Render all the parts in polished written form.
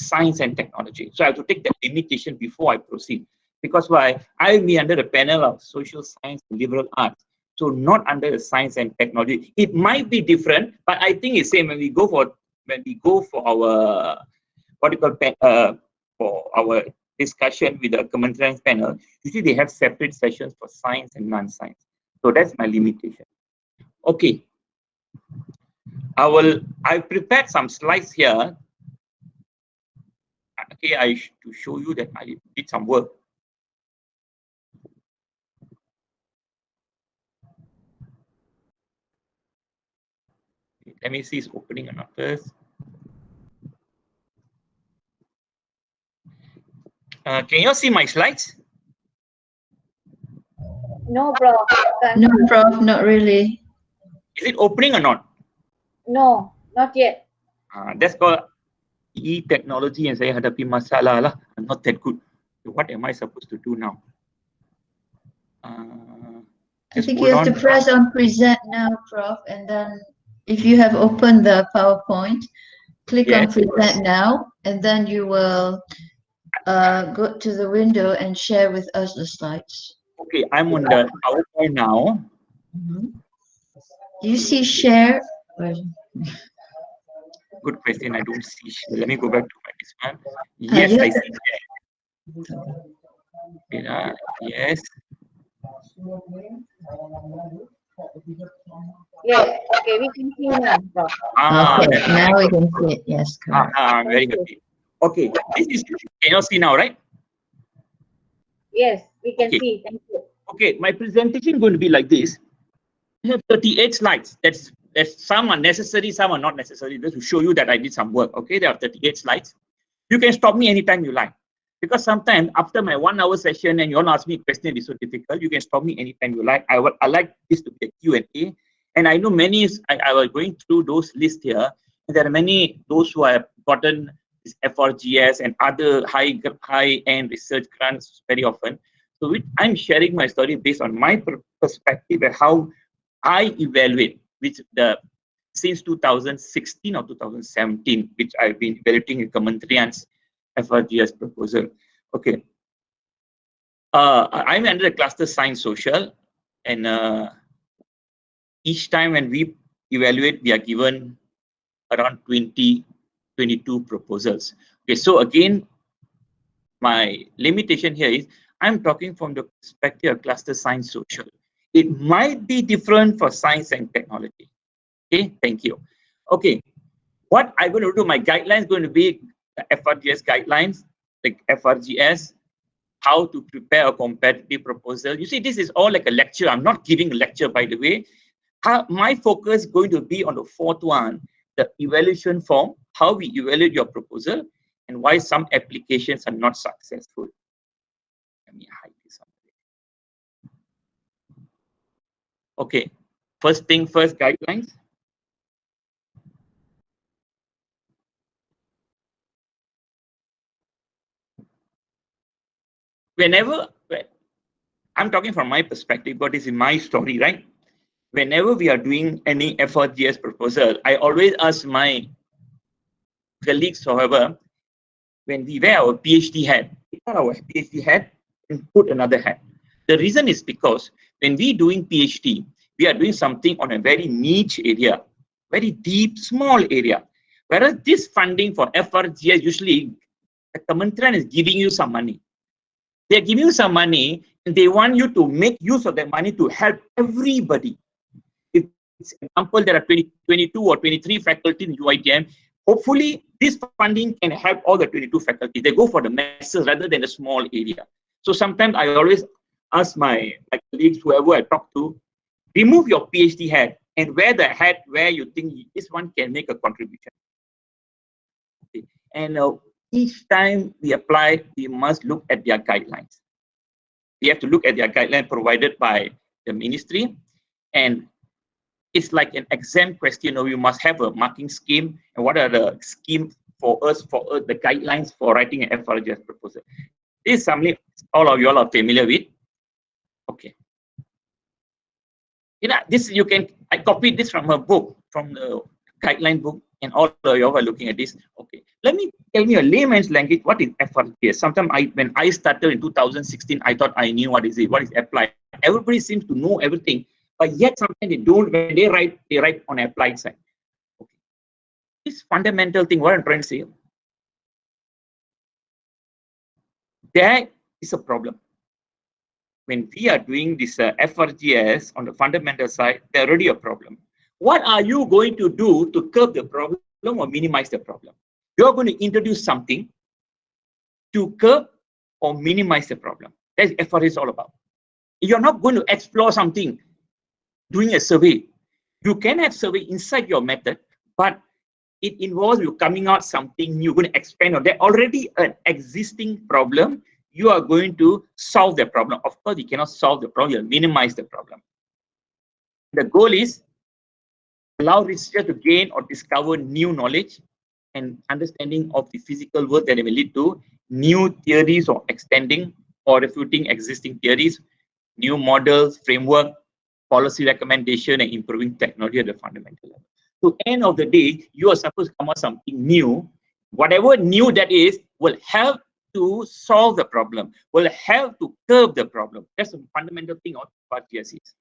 science and technology. So I have to take that limitation before I proceed. Because why? I will be under the panel of social science and liberal arts. So not under the science and technology. It might be different, but I think it's same when we go for our for our discussion with the Kementerian panel. Usually they have separate sessions for science and non-science. So that's my limitation. Okay. I prepared some slides here. Okay, to show you that I did some work. Let me see it's opening or not first. Can you see my slides? No, Prof. No, Prof, not really. Is it opening or not? No, not yet. That's called e-technology and saya hadapi masalah lah. I'm not that good. So what am I supposed to do now? I think you have to press on present now, Prof. And then if you have opened the PowerPoint, click on present now, and then you will go to the window and share with us the slides. Okay, I'm on the PowerPoint now. Do you see share? Good question. I don't see share. Let me go back to this one. Yes, I see share. Yes. Yeah, okay, we can see now. Okay, now we can see it. Yes, correct. I'm very happy. Okay, this is, can you see now, right? Yes, we can see. Thank you. Okay, my presentation is going to be like this. I have 38 slides. That's some are necessary, some are not necessary. Just to show you that I did some work. Okay, there are 38 slides. You can stop me anytime you like. Because sometimes after my 1 hour session and you want to ask me a question, it's so difficult. You can stop me anytime you like. I like this to be a Q&A. And I know many, I was going through those lists here. And there are many, those who have gotten this FRGS and other high-end research grants very often. So I'm sharing my story based on my perspective and how I evaluate, which since 2016 or 2017, which I've been evaluating in Kementerian's FRGS proposal. Okay. I'm under the cluster science social, and each time when we evaluate, we are given around 22 proposals. Okay, so again, my limitation here is I'm talking from the perspective of cluster science social. It might be different for science and technology. Okay, thank you. Okay, what I'm going to do, my guidelines is going to be the FRGS guidelines, like FRGS, how to prepare a competitive proposal. You see, this is all like a lecture. I'm not giving a lecture, by the way. My focus is going to be on the fourth one, the evaluation form, how we evaluate your proposal, and why some applications are not successful. Let me hide this. Okay, first thing first, guidelines. Whenever, I'm talking from my perspective, but this is my story, right? Whenever we are doing any FRGS proposal, I always ask my colleagues, however, when we wear our PhD hat, take out our PhD hat and put another hat. The reason is because when we doing PhD, we are doing something on a very niche area, very deep, small area. Whereas this funding for FRGS, usually the Kementerian is giving you some money. They're giving you some money and they want you to make use of that money to help everybody. If, for example, there are 22 or 23 faculty in UiTM, hopefully this funding can help all the 22 faculty. They go for the masses rather than the small area. So sometimes I always ask my colleagues, whoever I talk to, remove your PhD hat and wear the hat where you think this one can make a contribution. Okay. And each time we apply, we must look at their guidelines. We have to look at their guideline provided by the ministry, and it's like an exam question. We must have a marking scheme, and what are the scheme for us, the guidelines for writing an FRGS proposal. This is something all of you all are familiar with. Okay. You know, this I copied this from a book, from the guideline book, and all of you are looking at this. Okay, let me tell me a layman's language. What is FRGS? Sometimes when I started in 2016, I thought I knew what is it. What is applied? Everybody seems to know everything, but yet sometimes they don't. When they write on applied side. Okay, this fundamental thing. What I'm trying to say, there is a problem. When we are doing this FRGS on the fundamental side, there's already a problem. What are you going to do to curb the problem or minimize the problem? You're going to introduce something to curb or minimize the problem. That's what FRGS all about. You're not going to explore something, doing a survey. You can have survey inside your method, but it involves you coming out something new, going to expand on that already an existing problem. You are going to solve the problem. Of course, you cannot solve the problem, you'll minimize the problem. The goal is allow researchers to gain or discover new knowledge and understanding of the physical world that may lead to new theories or extending or refuting existing theories, new models, framework, policy recommendation, and improving technology at the fundamental level. So end of the day, you are supposed to come up with something new. Whatever new that is will help to solve the problem, will help to curb the problem. That's the fundamental thing of FRGS is.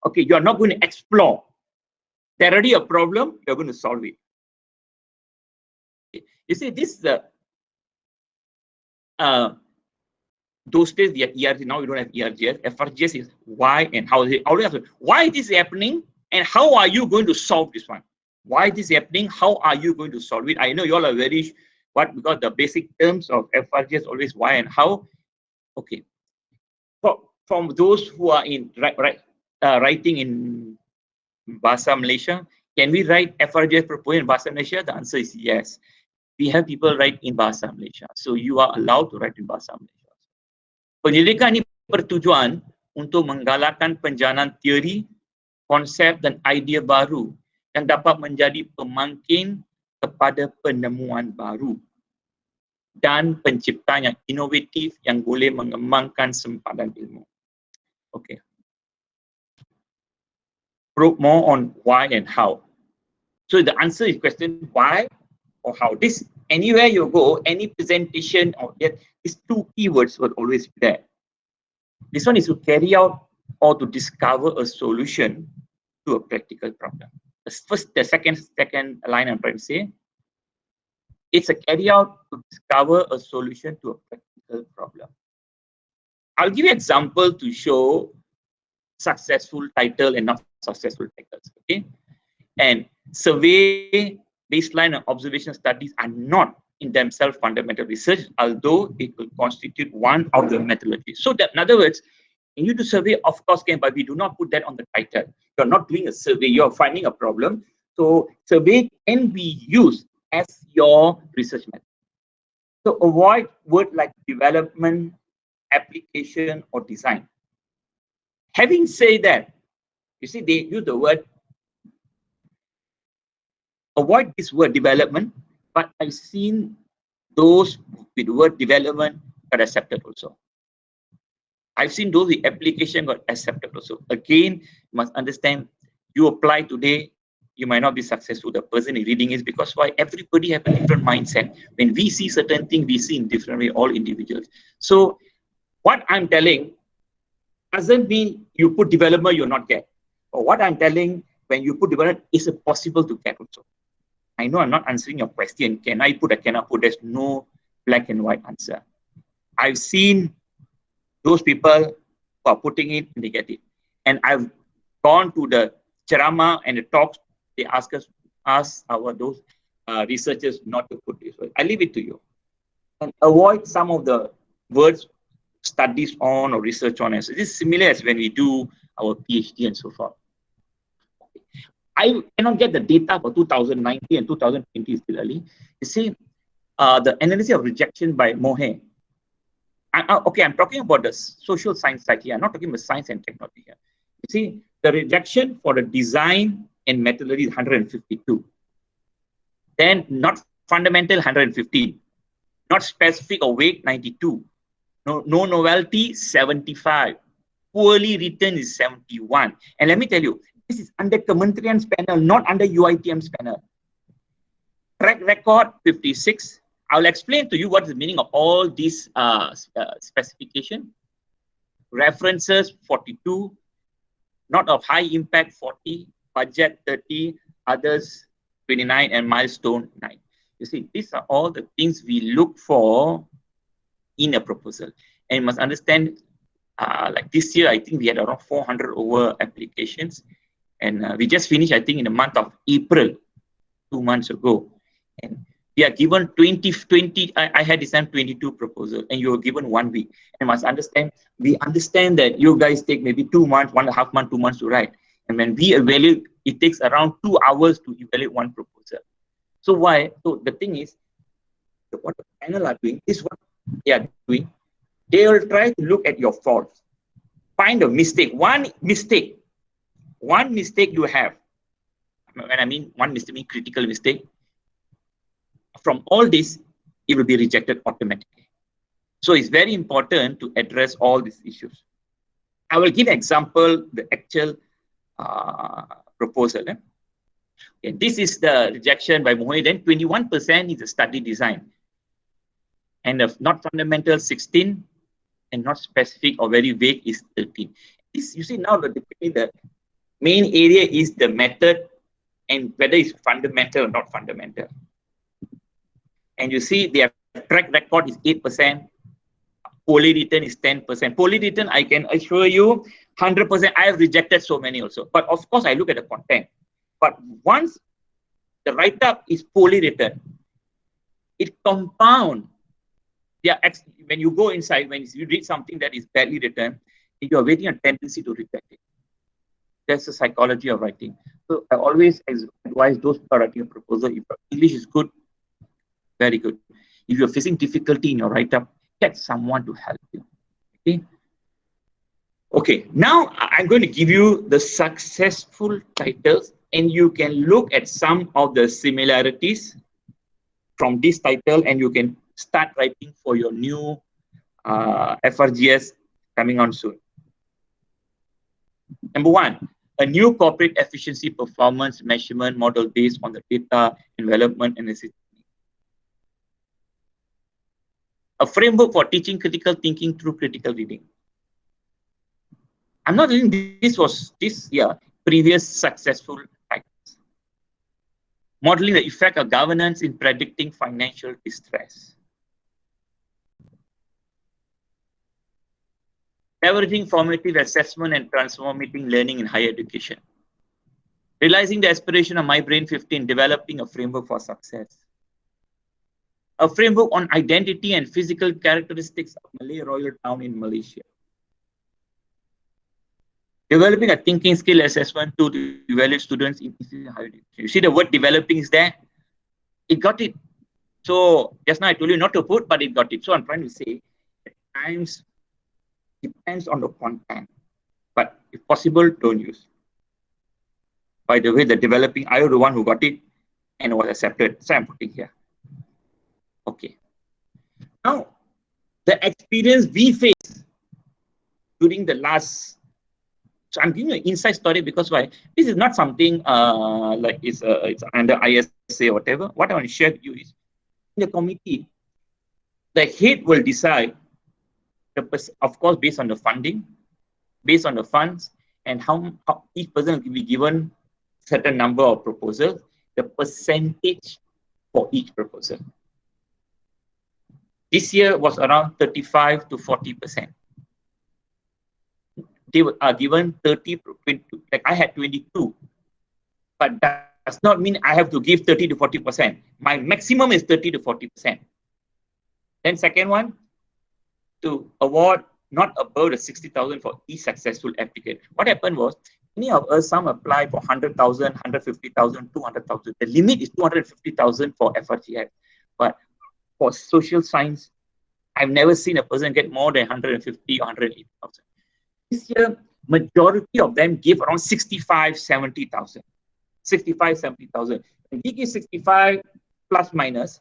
Okay, you are not going to explore. There's already a problem, you're going to solve it. Okay. You see, this is the those days we had ERG, now we don't have ERGS. FRGS is why and how. Why this is happening and how are you going to solve this one? Why this is happening? How are you going to solve it? I know you all are very because the basic terms of FRGS always why and how. Okay. From those who are in writing in Bahasa Malaysia, can we write FRGS proposal in Bahasa Malaysia? The answer is yes. We have people write in Bahasa Malaysia, so you are allowed to write in Bahasa Malaysia. Penyelidikan ini bertujuan untuk menggalakkan penjanaan teori, konsep dan idea baru yang dapat menjadi pemangkin kepada penemuan baru dan penciptaan yang inovatif yang boleh mengembangkan sempadan ilmu. Okay. Probe more on why and how. So the answer is question why or how. This anywhere you go, any presentation or yet these two keywords will always be there. This one is to carry out or to discover a solution to a practical problem. The second line I'm trying to say, it's a carry out to discover a solution to a practical problem. I'll give you an example to show successful title and not successful titles. Okay, and survey, baseline, and observation studies are not in themselves fundamental research, although it will constitute one of the methodologies. So that, in other words, you do survey, of course, can, but we do not put that on the title. You're not doing a survey, you're finding a problem. So survey can be used as your research method. So avoid words like development, application, or design. Having said that, you see, they use the word, avoid this word development, but I've seen those with the word development got accepted also. I've seen those with application got accepted also. Again, you must understand, you apply today, you might not be successful. The person is reading is because why? Everybody have a different mindset. When we see certain things, we see in different way, all individuals. So what I'm telling doesn't mean you put development, you'll not get. Or what I'm telling, when you put development, is it possible to get also? I know I'm not answering your question. Can I put or cannot put? There's no black and white answer. I've seen those people who are putting it and they get it. And I've gone to the ceramah and the talks. They ask those researchers not to put this word. I leave it to you. And avoid some of the words studies on or research on. And so this is similar as when we do our PhD and so forth. I cannot get the data for 2019 and 2020 is still early. You see, the analysis of rejection by Mohe. Okay, I'm talking about the social science side here. I'm not talking about science and technology here. You see, the rejection for the design and methodology is 152. Then not fundamental 115. Not specific or vague 92. No novelty 75. Poorly written is 71. And let me tell you, This is under Kementerian's panel, not under UiTM's panel. Track record 56. I'll explain to you what is the meaning of all these specification. References 42, not of high impact 40, budget 30, others 29, and milestone 9. You see, these are all the things we look for in a proposal. And you must understand, like this year, I think we had around 400 over applications. And we just finished, I think, in the month of April, 2 months ago. And we are given 20, I had designed 22 proposals, and you were given 1 week. And must understand, we understand that you guys take maybe 2 months, 1.5 months, 2 months to write. And when we evaluate, it takes around 2 hours to evaluate one proposal. So why? So the thing is, what the panel are doing is what they are doing. They will try to look at your faults, find a mistake, one mistake you have. When I mean one mistake, I mean critical mistake. From all this, it will be rejected automatically. So it's very important to address all these issues. I will give example, the actual proposal. Okay, this is the rejection by Mohit. Then 21% is the study design. And of not fundamental 16, and not specific or very vague is 13. This, you see now the main area is the method and whether it's fundamental or not fundamental. And you see their track record is 8%, poorly written is 10%. Poorly written, I can assure you 100%. I have rejected so many also. But of course, I look at the content. But once the write-up is poorly written, it compounds. When you go inside, when you read something that is badly written, you are getting a tendency to reject it. That's the psychology of writing. So I always advise those who are writing a proposal, if your English is good, very good. If you're facing difficulty in your write-up, get someone to help you. Okay. Okay. Now I'm going to give you the successful titles, and you can look at some of the similarities from this title, and you can start writing for your new FRGS coming on soon. Number 1, a new corporate efficiency performance measurement model based on the data development and necessity. A framework for teaching critical thinking through critical reading. I'm not doing this year, previous successful titles. Modeling the effect of governance in predicting financial distress. Leveraging formative assessment and transformating learning in higher education. Realizing the aspiration of My Brain 15, developing a framework for success. A framework on identity and physical characteristics of Malay royal town in Malaysia. Developing a thinking skill assessment tool to evaluate students in higher education. You see the word developing is there? It got it. So just now I told you not to put, but it got it. So I'm trying to say at times depends on the content, but if possible, don't use. By the way, the developing, I was the one who got it and was accepted. So I'm putting here. Okay. Now, the experience we faced during the last, so I'm giving you an inside story because why? This is not something like it's under ISA or whatever. What I want to share with you is in the committee, the head will decide, of course, based on the funding, based on the funds, and how each person will be given certain number of proposals, the percentage for each proposal. This year was around 35 to 40%. They are given 30, 20, like I had 22, but that does not mean I have to give 30 to 40%. My maximum is 30 to 40%. Then second one, to award not above the 60,000 for each successful applicant. What happened was, many of us, some applied for 100,000, 150,000, 200,000. The limit is 250,000 for FRGS. But for social science, I've never seen a person get more than 150 or 180,000. This year, majority of them give around 65, 70,000. 65, 70,000. When we give 65 plus minus,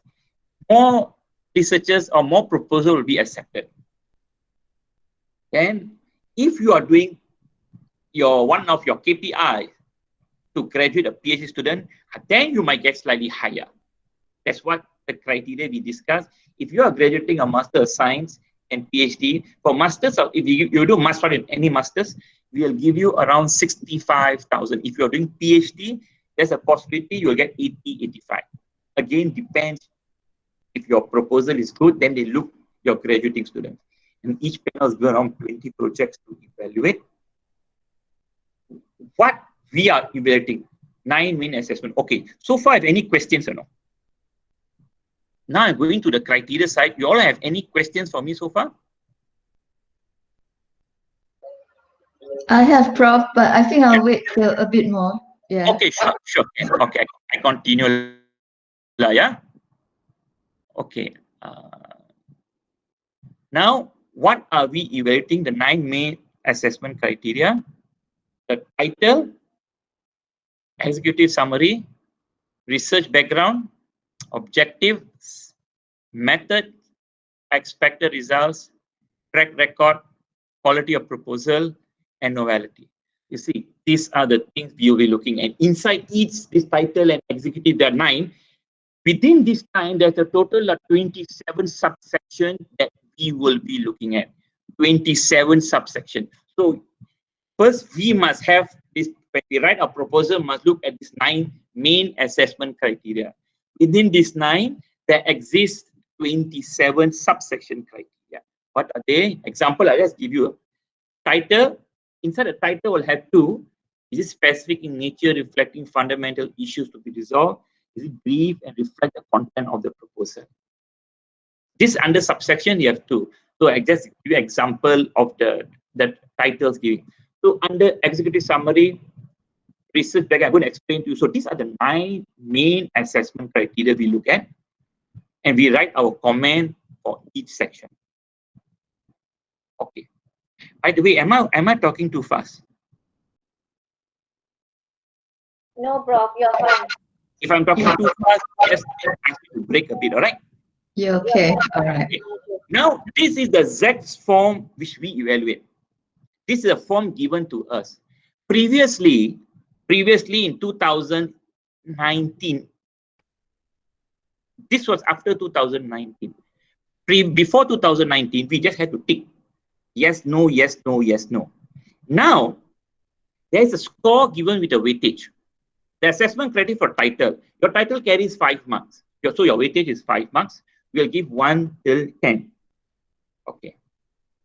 more researchers or more proposals will be accepted. And if you are doing one of your KPI to graduate a PhD student, then you might get slightly higher. That's what the criteria we discussed. If you are graduating a Master of Science and PhD, for Masters, if you do Master in any Masters, we will give you around 65,000. If you're doing PhD, there's a possibility you'll get 80, 85. Again, depends. If your proposal is good, then they look your graduating students. And each panel is around 20 projects to evaluate. What we are evaluating, 9 main assessment. Okay, so far, have any questions or no? Now I'm going to the criteria side. You all have any questions for me so far? I have, Prof, but I think I'll wait till a bit more. Yeah. Okay, sure. Okay, I continue. Yeah. Okay. Now, what are we evaluating? The 9 main assessment criteria: the title, executive summary, research background, objectives, method, expected results, track record, quality of proposal, and novelty. You see, these are the things we will be looking at. Inside each, this title and executive, there are 9. Within this time, there's a total of 27 subsections that we will be looking at. 27 subsections. So first, we must have this, when we write a proposal, must look at these 9 main assessment criteria. Within these 9, there exists 27 subsection criteria. What are they? Example, I'll just give you a title. Inside the title will have 2. Is it specific in nature, reflecting fundamental issues to be resolved? Is it brief and reflect the content of the proposal? This under subsection, you have 2. So I just give you an example of the titles giving. So under executive summary, research background, I'm going to explain to you. So these are the 9 main assessment criteria we look at, and we write our comment for each section. Okay. By the way, am I talking too fast? No, Prof, you're fine. If I'm talking too fast, just ask me to break a bit, all right? Yeah, okay. All right. Okay. Now, this is the Z form which we evaluate. This is a form given to us. Previously in 2019, this was after 2019. Before 2019, we just had to tick yes, no, yes, no, yes, no. Now, there's a score given with a weightage. The assessment criteria for title. Your title carries 5 marks. So your weightage is 5 marks. We'll give 1 till 10. Okay.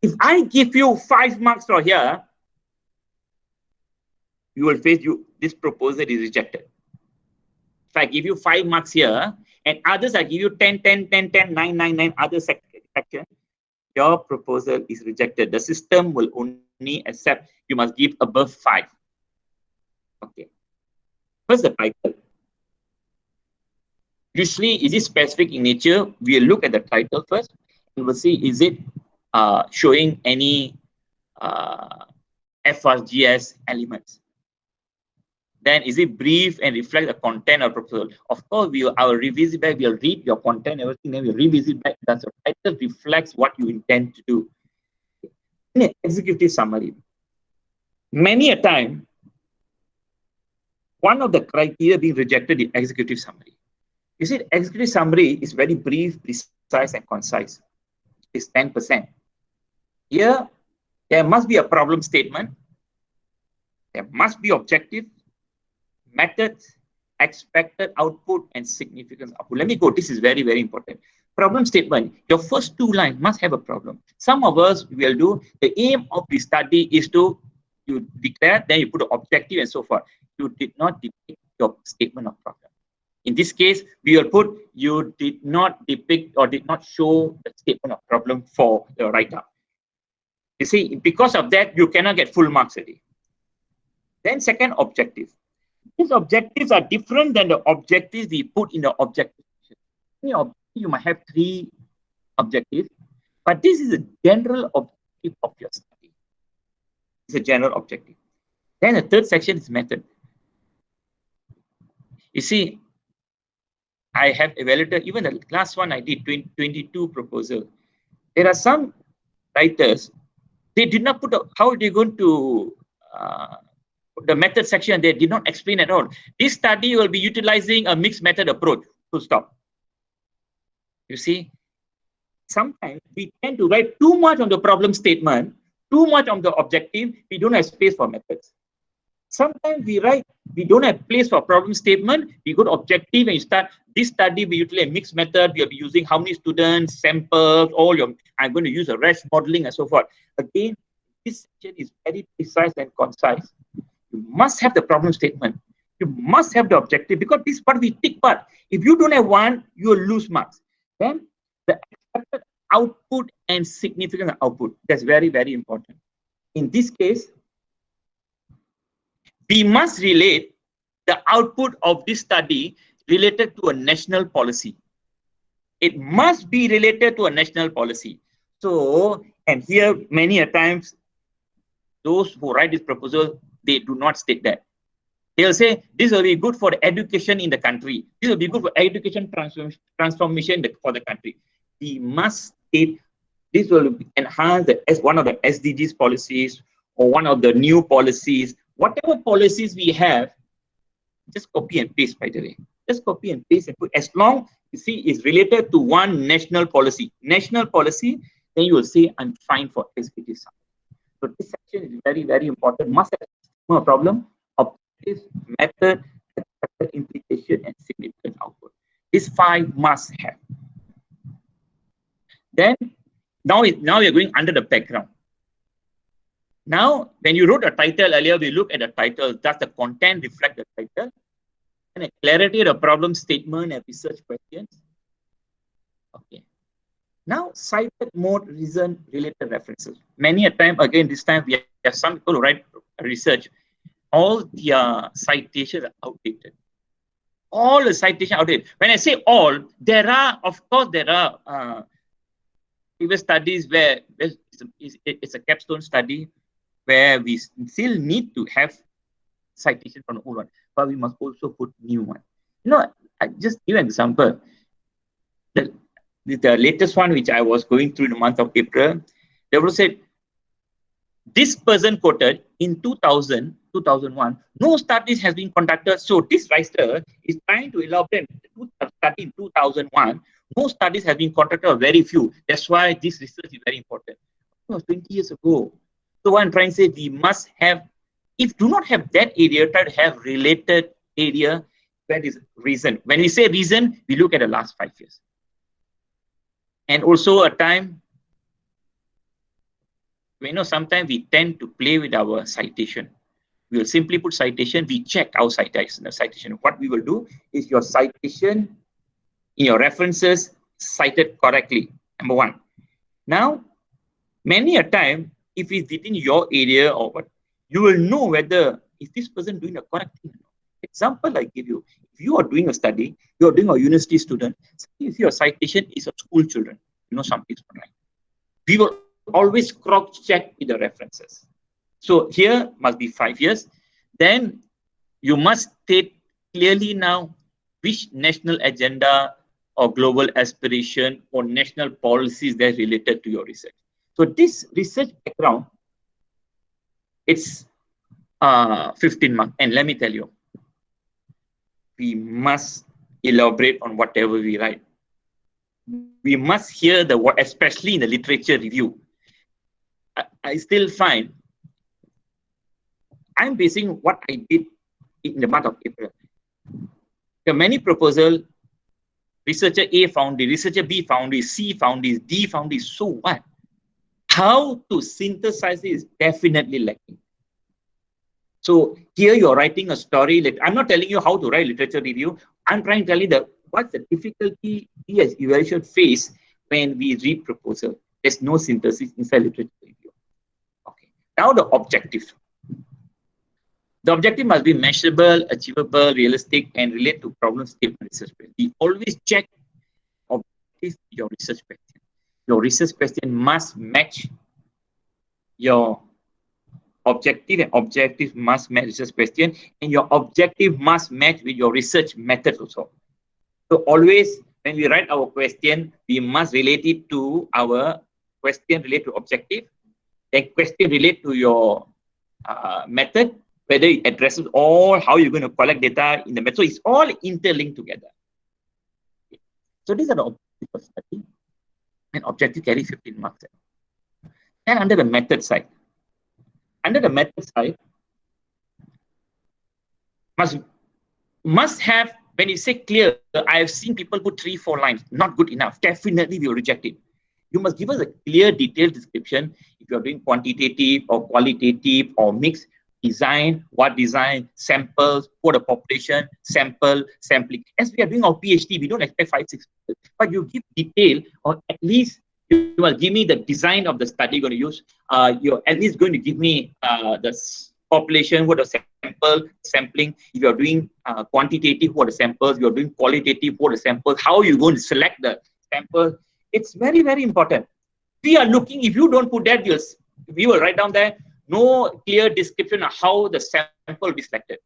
If I give you 5 marks for here, you will face this proposal is rejected. If I give you 5 marks here and others I give you 10, 10, 10, 10, 9, 9, 9, other section, your proposal is rejected. The system will only accept you must give above 5. Okay. First, the title. Usually, is it specific in nature? We'll look at the title first, and we'll see is it showing any FRGS elements. Then, is it brief and reflect the content of proposal? Of course, our revisit back. We'll read your content, everything. Then we'll revisit back. Does the title reflects what you intend to do? In an executive summary, many a time, one of the criteria being rejected in executive summary. You see, the executive summary is very brief, precise, and concise. It's 10%. Here, there must be a problem statement. There must be objective, methods, expected output, and significance output. Let me go. This is very, very important. Problem statement. Your first 2 lines must have a problem. Some of us will do the aim of the study is to you declare, then you put an objective and so forth. You did not depict your statement of problem. In this case, we will put you did not depict or did not show the statement of problem for the write-up. You see, because of that, you cannot get full marks already. Then second, objective. These objectives are different than the objectives we put in the objective. You might have 3 objectives, but this is a general objective of your study. It's a general objective. Then the third section is method. You see, I have evaluated, even the last one I did, 22 proposal. There are some writers, they did not put how are they going to the method section, they did not explain at all. This study will be utilizing a mixed method approach. Full stop. You see, sometimes we tend to write too much on the problem statement, too much on the objective. We don't have space for methods. Sometimes we don't have place for problem statement. We go to objective and you start this study. We utilize a mixed method. We'll be using how many students, samples, I'm going to use a REST modeling and so forth. Again, this section is very precise and concise. You must have the problem statement. You must have the objective, because this part we tick part. If you don't have one, you will lose marks. Then the expected output and significant output. That's very, very important. In this case, we must relate the output of this study related to a national policy. It must be related to a national policy. So, and here many a times, those who write this proposal, they do not state that. They'll say, this will be good for the education in the country. This will be good for education transformation for the country. We must state this will enhance one of the SDGs policies or one of the new policies. Whatever policies we have, just copy and paste, by the way. Just copy and paste and put, as long you see it's related to one national policy. National policy, then you will say, I'm fine for SDGs. So this section is very, very important. Must have no problem. Objectives, method, expected implication, and significant output. These 5 must have. Then, now you're going under the background. Now, when you wrote a title earlier, we look at the title. Does the content reflect the title? And a clarity of the problem statement and research questions. Okay. Now, cited mode, reason, related references. Many a time, again, this time we have some people who write research. All their citations are outdated. All the citations are outdated. When I say all, there are, of course, previous studies where it's a capstone study, where we still need to have citation from the old one, but we must also put new one. You know, I just give an example. The latest one, which I was going through in the month of April, they would say, this person quoted in 2000, 2001, no studies has been conducted. So this writer is trying to elaborate a study in 2001. No studies have been conducted, or very few. That's why this research is very important. It was 20 years ago. So what I'm trying to say, we must have, if do not have that area, try to have related area where is reason. When we say reason, we look at the last 5 years. And also a time, sometimes we tend to play with our citation. We will simply put citation, we check our citation. What we will do is your citation in your references cited correctly, number 1. Now, many a time, if it's within your area or what, you will know whether is this person doing the correct thing. Example I give you, if you are doing a study, you are doing a university student, if your citation is of school children, something's online. We will always cross-check with the references. So here must be 5 years. Then you must state clearly now which national agenda or global aspiration or national policies that are related to your research. So this research background, it's 15 marks. And let me tell you, we must elaborate on whatever we write. We must hear the word, especially in the literature review. I still find I'm basing what I did in the month of April. There are many proposals. Researcher A found it, researcher B found it, C found it, D found it. So what? How to synthesize it is definitely lacking. So here you're writing a story. I'm not telling you how to write literature review. I'm trying to tell you that what's the difficulty we as evaluation face when we read proposal. There's no synthesis inside literature review. Okay. Now the objective. The objective must be measurable, achievable, realistic, and relate to problem statement research. We always check objectives your research question. Your research question must match your objective, and objective must match research question, and your objective must match with your research method also. So always when we write our question, we must relate it to our question related to objective, then question relate to your method, whether it addresses all how you're going to collect data in the method. So it's all interlinked together. So these are the objectives of study, and objective carry 15 marks. And under the method side, must have, when you say clear, I have seen people put 3-4 lines, not good enough. Definitely we will reject it. You must give us a clear, detailed description. If you're doing quantitative or qualitative or mixed, design, what design, samples, for the population, sample, sampling. As we are doing our PhD, we don't expect 5-6 people, but you give detail, or at least you will give me the design of the study you're going to use. You're at least going to give me the population, what the sample, sampling. If you're doing quantitative, what the samples, you're doing qualitative, what the samples, how you're going to select the sample. It's very, very important. We are looking, if you don't put that, we will write down there, no clear description of how the sample will be selected.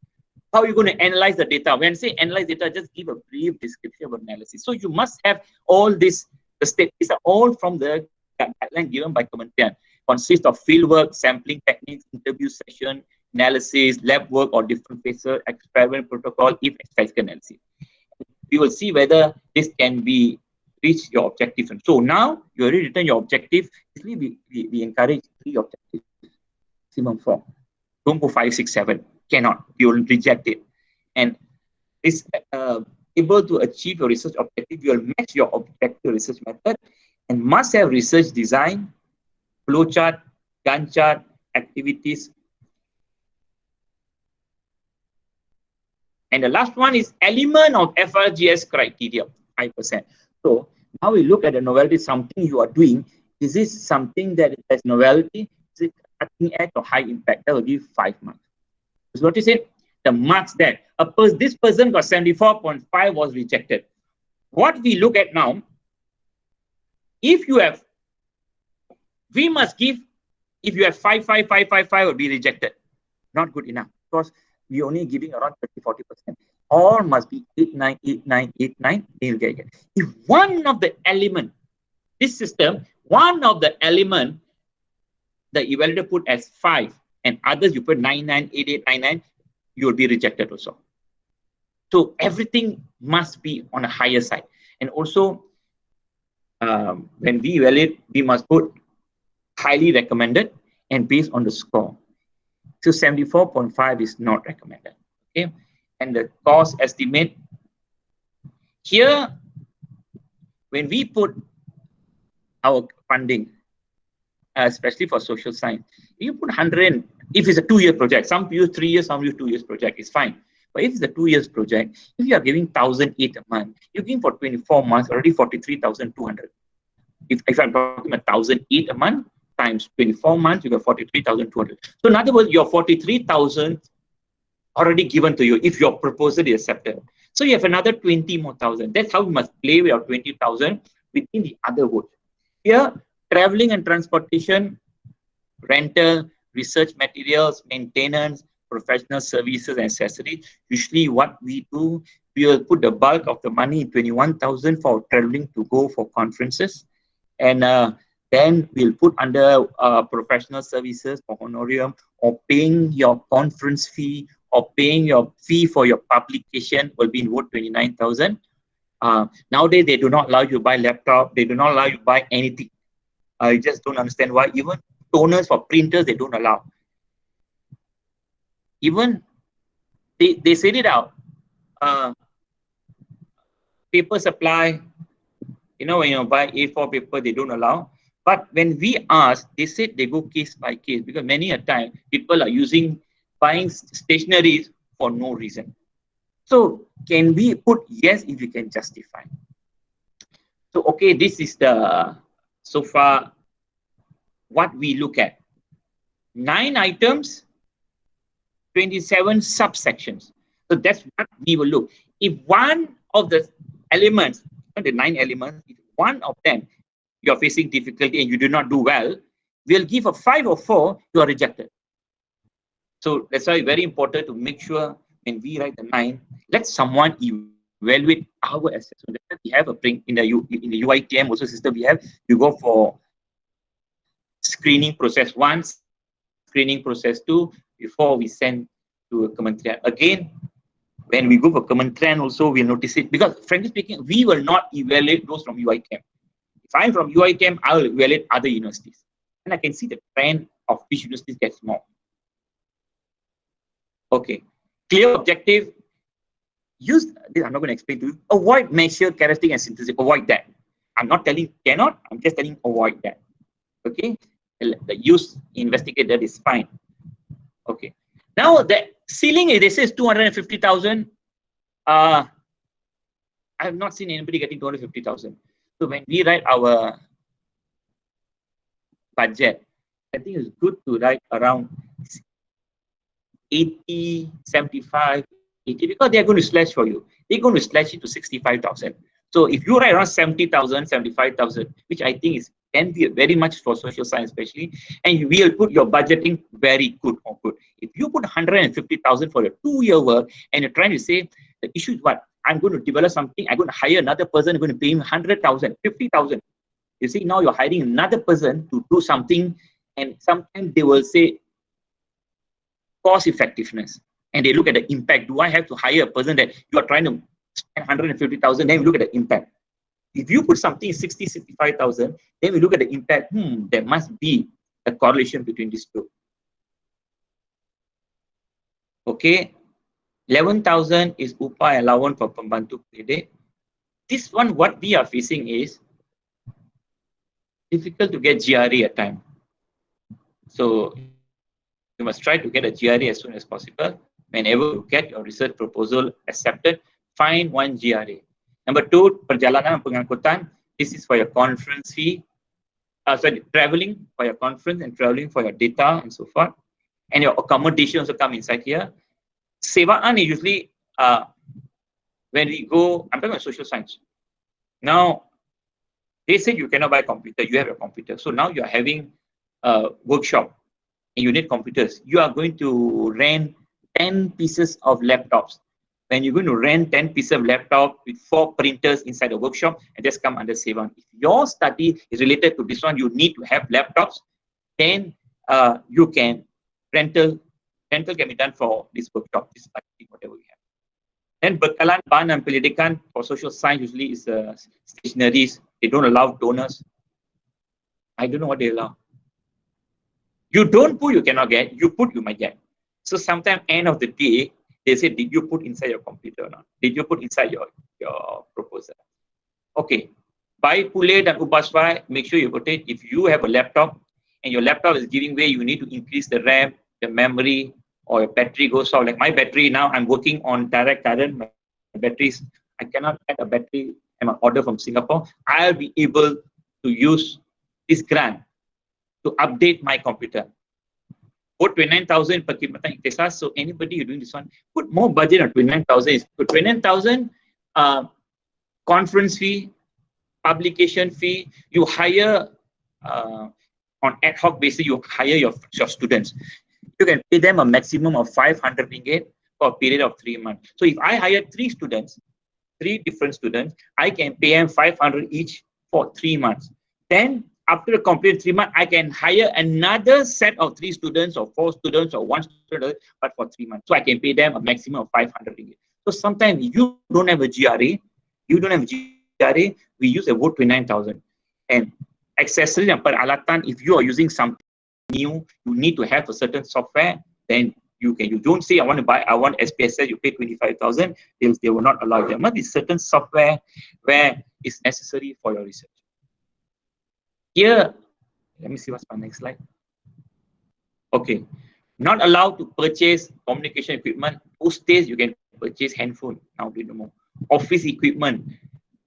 How are you going to analyze the data? When I say analyze data, just give a brief description of analysis. So you must have all this. The statements are all from the guideline given by Kementerian. Consists of fieldwork, sampling techniques, interview session, analysis, lab work or different phases, experiment protocol, if statistical analysis. We will see whether this can be reach your objective. And so now you already written your objective. We encourage 3 objectives, maximum 4. Don't go 5, 6, 7. Cannot. You will reject it. And is able to achieve your research objective, you will match your objective research method and must have research design, flowchart, Gantt chart, activities. And the last one is element of FRGS criteria, 5%. So now we look at the novelty, something you are doing. Is this something that has novelty? Is it cutting edge or high impact? That will give 5 marks. So notice it, the marks there. This person got 74.5 was rejected. What we look at now, if you have, we must give, if you have 5, 5, 5, 5, 5 will be rejected. Not good enough because we're only giving around 30-40%. All must be 8, 9, 8, 9, 8, 9. If one of the element, this system, one of the element, the evaluator put as 5 and others you put 9, 9, 8, 8, 9, 9, you will be rejected also. So everything must be on a higher side. And also, when we evaluate, we must put highly recommended and based on the score. So 74.5 is not recommended. Okay, and the cost estimate here, when we put our funding, especially for social science, you put 100. If it's a 2-year project, some use 3 years, some use 2 years project, it's fine. But if it's a 2 years project, if you are giving 1,008 a month, you're giving for 24 months already 43,200. If I'm talking about 1,008 a month times 24 months, you got 43,200. So in other words, your 43,000 already given to you if your proposal is accepted. So you have another 20 more thousand. That's how we must play with our 20,000 within the other votes. Here, traveling and transportation, rental, research materials, maintenance, professional services, and accessories. Usually what we do, we will put the bulk of the money, 21,000 for traveling to go for conferences. And then we'll put under professional services for honorarium or paying your conference fee or paying your fee for your publication will be in vote 29,000. Nowadays, they do not allow you to buy laptop. They do not allow you to buy anything. I just don't understand why. Even toners for printers, they don't allow. Even they said it out. Paper supply, when you buy A4 paper, they don't allow. But when we ask, they said they go case by case because many a time people are buying stationeries for no reason. So can we put yes if you can justify? So okay, this is the so far what we look at. 9 items, 27 subsections. So that's what we will look. If one of the elements, the 9 elements, if one of them you are facing difficulty and you do not do well, we'll give a 5 or 4, you are rejected. So that's why it's very important to make sure when we write the 9, let someone evaluate our assessment. We have a print in the UiTM also system. You go for screening process 1, screening process 2 before we send to a Kementerian. Again, when we go for Kementerian also, we'll notice it, because frankly speaking, we will not evaluate those from UiTM. If I'm from UiTM, I will evaluate other universities. And I can see the trend of which universities gets more. Okay. Clear objective. Use this, I'm not going to explain to you. Avoid measure, characteristic, and synthesis. Avoid that. I'm not telling cannot, I'm just telling avoid that. Okay. The use investigate that is fine. Okay. Now the ceiling is, this is 250,000. I have not seen anybody getting 250,000. So when we write our budget, I think it's good to write around 80, 75, 80, because they're going to slash for you. They're going to slash it to 65,000. So if you write around 70,000, 75,000, which I think is can be very much for social science especially, and you will put your budgeting very good or good. If you put 150,000 for a 2-year work and you're trying to say the issue is what? I'm going to develop something, I'm going to hire another person, I'm going to pay him 100,000, 50,000. You see, now you're hiring another person to do something, and sometimes they will say cost effectiveness, and they look at the impact. Do I have to hire a person that you are trying to spend 150,000? Then we look at the impact. If you put something 60, 65,000, then we look at the impact. There must be a correlation between these two. Okay, 11,000 is upah allowance for pembantu kredit. This one, what we are facing is difficult to get GRE at time. So you must try to get a GRE as soon as possible. Whenever you get your research proposal accepted, find one GRE. Number 2, perjalanan pengangkutan. This is for your conference fee. Traveling for your conference and traveling for your data and so forth. And your accommodation also come inside here. Sewaan is usually when we go, I'm talking about social science. Now, they said you cannot buy a computer, you have a computer. So now you're having a workshop and you need computers. You are going to rent 10 pieces of laptops. When you're going to rent 10 pieces of laptop with 4 printers inside the workshop, and just come under Sewaan. If your study is related to this one, you need to have laptops, then you can rental can be done for this workshop, this whatever we have. Then bekalan bahan dan pendidikan for social science usually is stationaries. They don't allow donors. I don't know what they allow. You don't put, you cannot get. You put, you might get. So sometimes end of the day, they say, did you put inside your computer or not? Did you put inside your proposal? Okay. Buy puleh dan ubah swai, make sure you put it. If you have a laptop and your laptop is giving way, you need to increase the RAM, the memory, or your battery goes off. Like my battery now, I'm working on direct current. My batteries, I cannot get a battery and an order from Singapore. I'll be able to use this grant to update my computer. Put 29,000 per khidmatan ikhtisas. So anybody you're doing this one, put more budget on 29,000. Put 29,000 conference fee, publication fee. You hire on ad hoc basis. You hire your students. You can pay them a maximum of 500 ringgit for a period of 3 months. So if I hire 3 students, 3 different students, I can pay them 500 each for 3 months. Then after a complete 3 months, I can hire another set of 3 students or 4 students or 1 student, but for 3 months. So I can pay them a maximum of 500 ringgit. So sometimes you don't have a GRE, we use a vote 29,000. And accessories and peralatan, if you are using something new, you need to have a certain software, then you can. You don't say I want SPSS, you pay 25,000, they will not allow you. There must be certain software where it's necessary for your research. Here, let me see what's my next slide. Okay, not allowed to purchase communication equipment. Those days you can purchase handphone. Now we don't know. Office equipment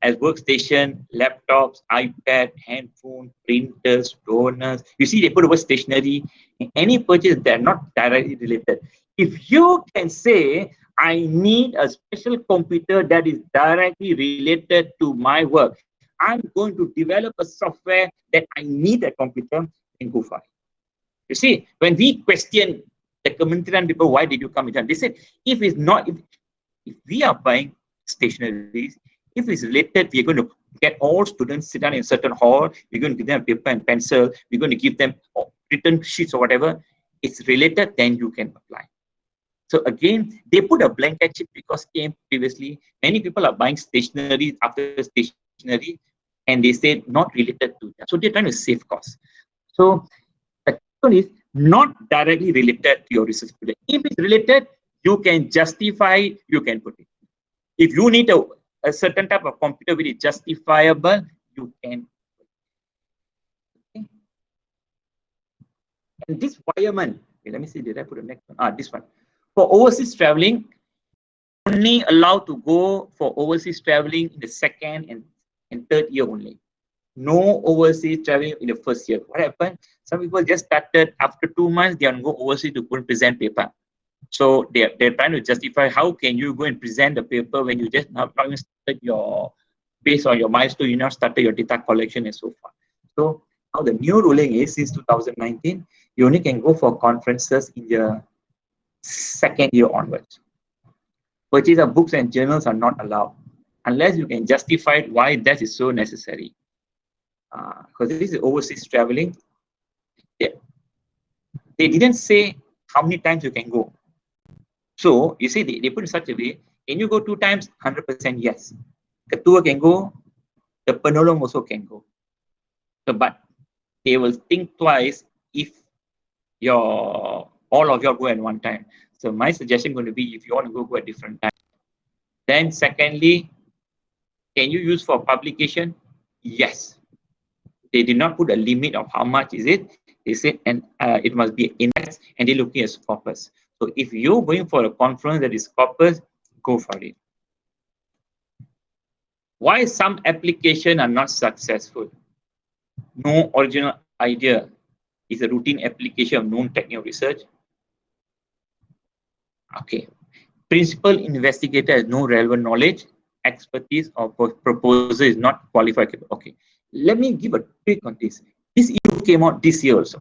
as workstation, laptops, iPad, handphone, printers, toners. You see, they put the word stationery. In any purchase, they're not directly related. If you can say, I need a special computer that is directly related to my work, I'm going to develop a software that I need a computer, and go for it. You see, when we question the Kementerian people, why did you come with that? They said, if it's not, if we are buying stationeries, if it's related, we're going to get all students sit down in a certain hall, we're going to give them paper and pencil, we're going to give them written sheets or whatever, it's related, then you can apply. So again, they put a blanket check because came previously. Many people are buying stationery after stationery, and they say not related to that. So they're trying to save costs. So the question is not directly related to your research project. If it's related, you can justify, you can put it. If you need a certain type of computer which is justifiable, you can. Okay. And this requirement, okay, let me see, did I put the next one? This one. For overseas traveling, only allowed to go for overseas traveling in the second and third year only. No overseas traveling in the first year. What happened? Some people just started after 2 months, they want to go overseas to present paper. So they're trying to justify how can you go and present the paper when you just not even started your, based on your milestone, you now started your data collection and so forth. So now the new ruling is since 2019, you only can go for conferences in the second year onwards. Purchase of books and journals are not allowed unless you can justify why that is so necessary. Because this is overseas traveling. They didn't say how many times you can go. So you see, they put in such a way, can you go 2 times? 100% yes. The tour can go, the penolong also can go. So, but they will think twice if all of you go at one time. So my suggestion going to be, if you want to go at different times. Then secondly, can you use for publication? Yes. They did not put a limit of how much is it. They said, and it must be index, and they're looking at corpus. So if you're going for a conference that is corpus, go for it. Why some applications are not successful? No original idea is a routine application of known technical research. Okay. Principal investigator has no relevant knowledge, expertise, or proposer is not qualified. Okay. Let me give a quick on this. This issue came out this year also.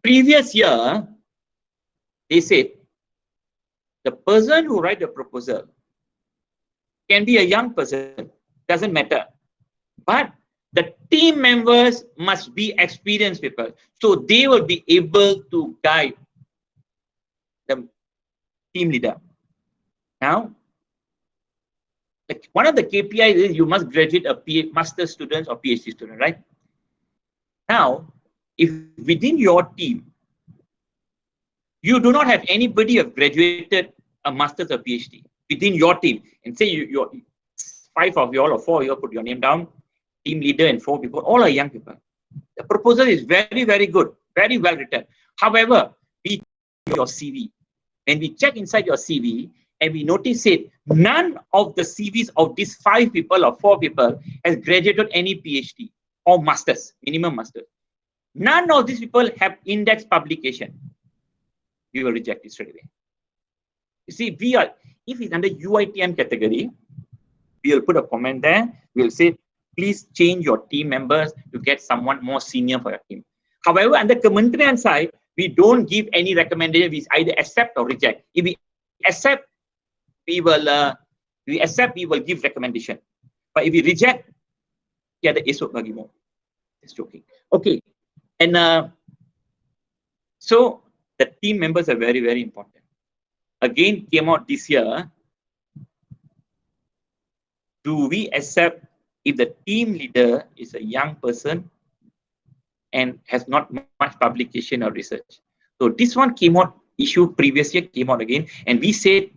Previous year, they said the person who write the proposal can be a young person, doesn't matter. But the team members must be experienced people. So they will be able to guide the team leader. Now, one of the KPIs is you must graduate a master's student or PhD student, right? Now, if within your team, you do not have anybody who have graduated a master's or PhD within your team, and say you're 5 of you all or 4 of you all put your name down, team leader and 4 people, all are young people. The proposal is very, very good, very well written. However, we check your CV. When we check inside your CV and we notice it, none of the CVs of these 5 people or 4 people has graduated any PhD or masters, minimum masters. None of these people have index publication. We will reject it straight away. You see, if it's under UiTM category, we will put a comment there. We'll say, please change your team members to get someone more senior for your team. However, under Kementerian side, we don't give any recommendation. We either accept or reject. If we accept, we will give recommendation. But if we reject, yeah, the esok bagi mo. Just joking. Okay, and so the team members are very, very important. Again, came out this year. Do we accept if the team leader is a young person and has not much publication or research? So this one came out, issue previous year came out again, and we said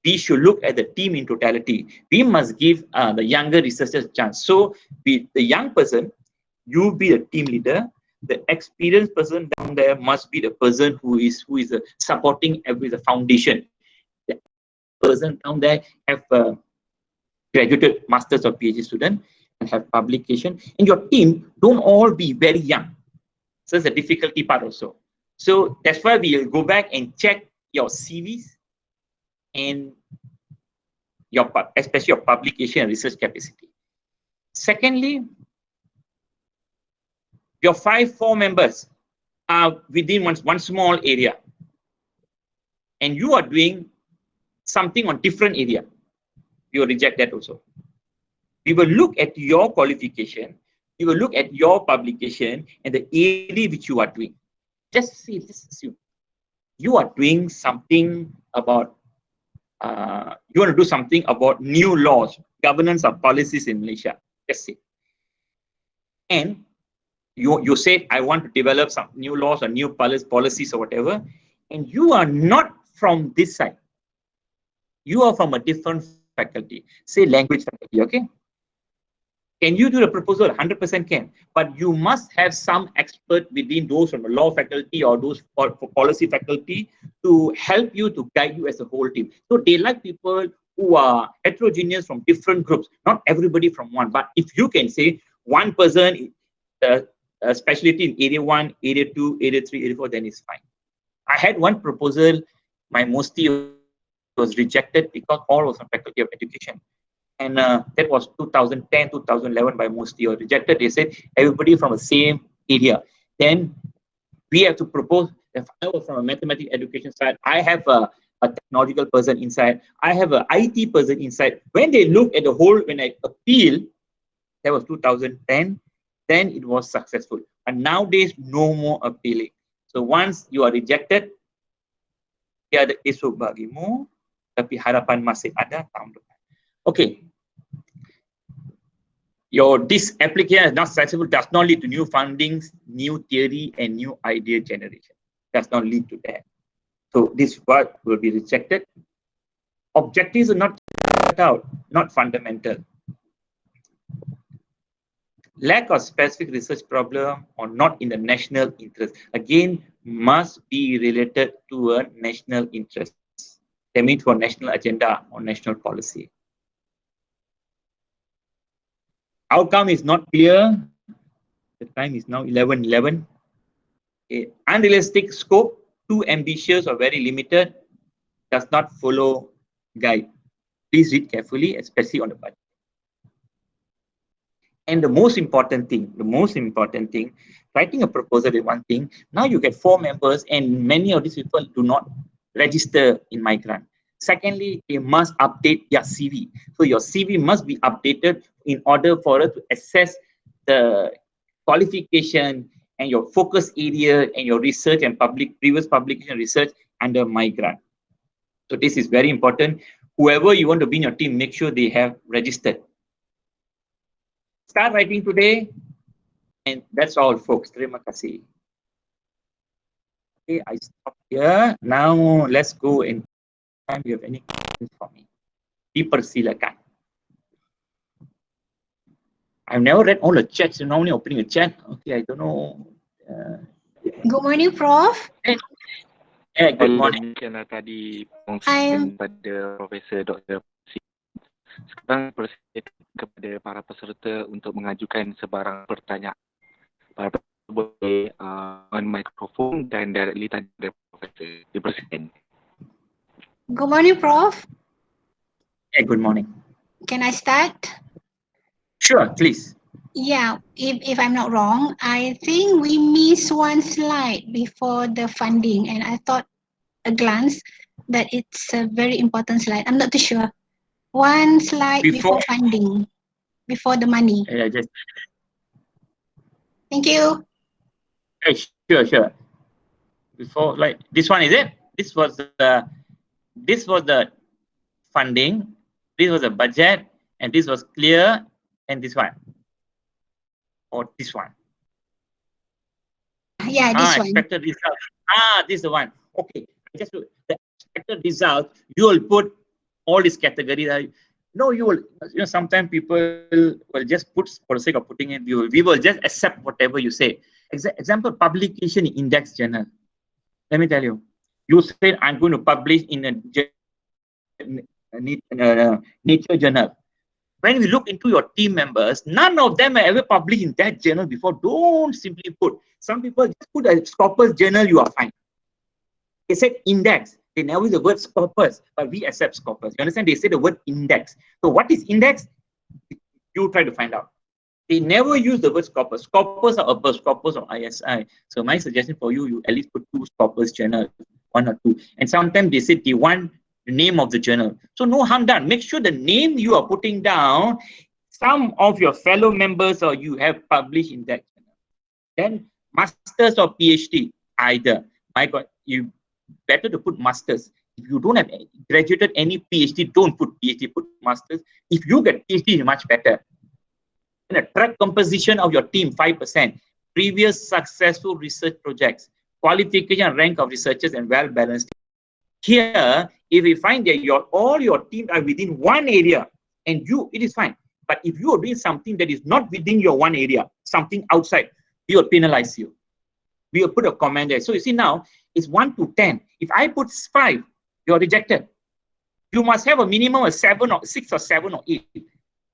we should look at the team in totality. We must give the younger researchers a chance. So the young person, you be the team leader. The experienced person down there must be the person who is supporting the foundation. The person down there have graduated masters or PhD student and have publication. In your team, don't all be very young. So it's a difficulty part also. So that's why we will go back and check your CVs and especially your publication and research capacity. Secondly, your 4 members are within one small area, and you are doing something on different area. We will reject that also. We will look at your qualification, we will look at your publication and the area which you are doing. Just assume. you are doing something about, you want to do something about new laws, governance or policies in Malaysia. That's it. And you said, I want to develop some new laws or new policies or whatever, and you are not from this side. You are from a different faculty, say language faculty, okay? Can you do the proposal? 100% can, but you must have some expert within those from the law faculty or those for policy faculty to help you, to guide you as a whole team. So they like people who are heterogeneous from different groups, not everybody from one. But if you can say one person, specialty in area 1, area 2, area 3, area 4, then it's fine. I had one proposal, my MOSTI was rejected because all was from Faculty of Education. And that was 2010, 2011 by MOSTI or rejected. They said everybody from the same area. Then we have to propose, if I was from a mathematics education side, I have a technological person inside, I have an IT person inside. When they look at the whole, when I appeal, that was 2010, then it was successful. And nowadays, no more appealing. So once you are rejected, tiada esok bagimu, tapi harapan masih ada tahun depan. Okay. This application is not successful, does not lead to new fundings, new theory, and new idea generation. Does not lead to that. So this work will be rejected. Objectives are not out, not fundamental. Lack of specific research problem or not in the national interest. Again, must be related to a national interest. That means for national agenda or national policy. Outcome is not clear. The time is now 11:11. Okay. Unrealistic scope, too ambitious or very limited, does not follow guide. Please read carefully, especially on the budget. And the most important thing, writing a proposal is one thing. Now you get 4 members and many of these people do not register in Migrant. Secondly, they must update their CV. So your CV must be updated in order for us to assess the qualification and your focus area and your research and previous publication research under Migrant. So this is very important. Whoever you want to be in your team, make sure they have registered. Start writing today, and that's all, folks. Terima kasih. Okay, I stop here. Now let's go and if you have any questions for me, dipersilakan. I've never read all the chats. You normally opening a chat. Okay, I don't know. Good morning, Prof. Good morning. Demikianlah tadi pengumuman pada Profesor Dr. Sekarang persilakan kepada para peserta untuk mengajukan sebarang pertanyaan. Para peserta boleh on mikrofon dan directly tanya kepada Profesor. Dipersilakan. Good morning, Prof. Good morning. Can I start? Sure, please. Yeah, if I'm not wrong, I think we missed one slide before the funding, and I thought a glance that it's a very important slide. I'm not too sure. One slide before funding, before the money. Thank you. Sure. Before, like this one, is it? This was the funding. This was the budget, and this was clear. And this one, or this one. Yeah, this one. Expected result. This is the one. Okay, just the expected result. You will put all these categories. No, you will. You know, sometimes people will just put for the sake of putting it. We will just accept whatever you say. Example: publication in index journal. Let me tell you. You said I'm going to publish in a Nature journal. When we look into your team members, none of them have ever published in that journal before. Don't simply put. Some people just put a Scopus journal, you are fine. They said index. They never use the word Scopus, but we accept Scopus. You understand? They say the word index. So what is index? You try to find out. They never use the word Scopus. Scopus are above Scopus or ISI. So my suggestion for you, you at least put 2 Scopus journals, 1 or 2. And sometimes they say they want the name of the journal. So no harm done. Make sure the name you are putting down, some of your fellow members or you have published in that journal. Then masters or PhD, either. My God, better to put masters. If you don't have graduated any PhD, don't put PhD, put masters. If you get PhD, it's much better. And a track composition of your team, 5%. Previous successful research projects, qualification and rank of researchers, and well-balanced. Here, if we find that all your team are within one area, and it is fine. But if you are doing something that is not within your one area, something outside, we will penalize you. We will put a comment there. So you see now, it's 1 to 10. If I put 5, you're rejected. You must have a minimum of 7 or 6 or 7 or 8.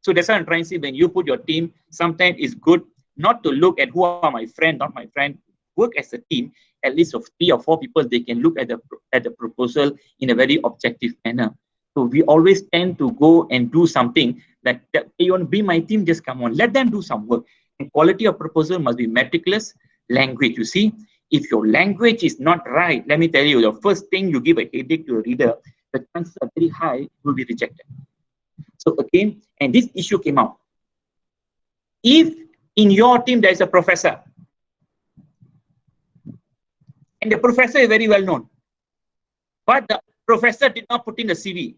So that's what I'm trying to say. When you put your team, sometimes it's good not to look at who are my friend, not my friend. Work as a team, at least of 3 or 4 people, they can look at the proposal in a very objective manner. So we always tend to go and do something that you want to be my team, just come on, let them do some work. And quality of proposal must be meticulous. Language, you see, if your language is not right, let me tell you, the first thing you give a headache to a reader, the chances are very high you will be rejected. So again, and this issue came out. If in your team there is a professor, and the professor is very well known, but the professor did not put in the CV,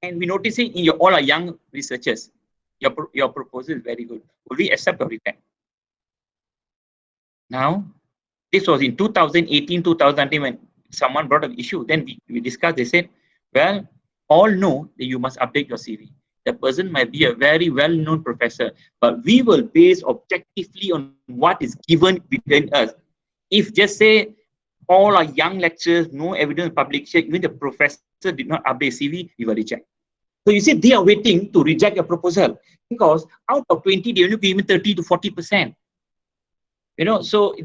and we notice it in all our young researchers, your proposal is very good. Will we accept or reject? Now, this was in 2018, 2019 when someone brought an issue. Then we discussed, they said, well, all know that you must update your CV. The person might be a very well-known professor, but we will base objectively on what is given within us. If just say all our young lecturers, no evidence publication, even the professor did not update CV, we will reject. So you see, they are waiting to reject your proposal because out of 20, they only give 30 to 40%. You know, so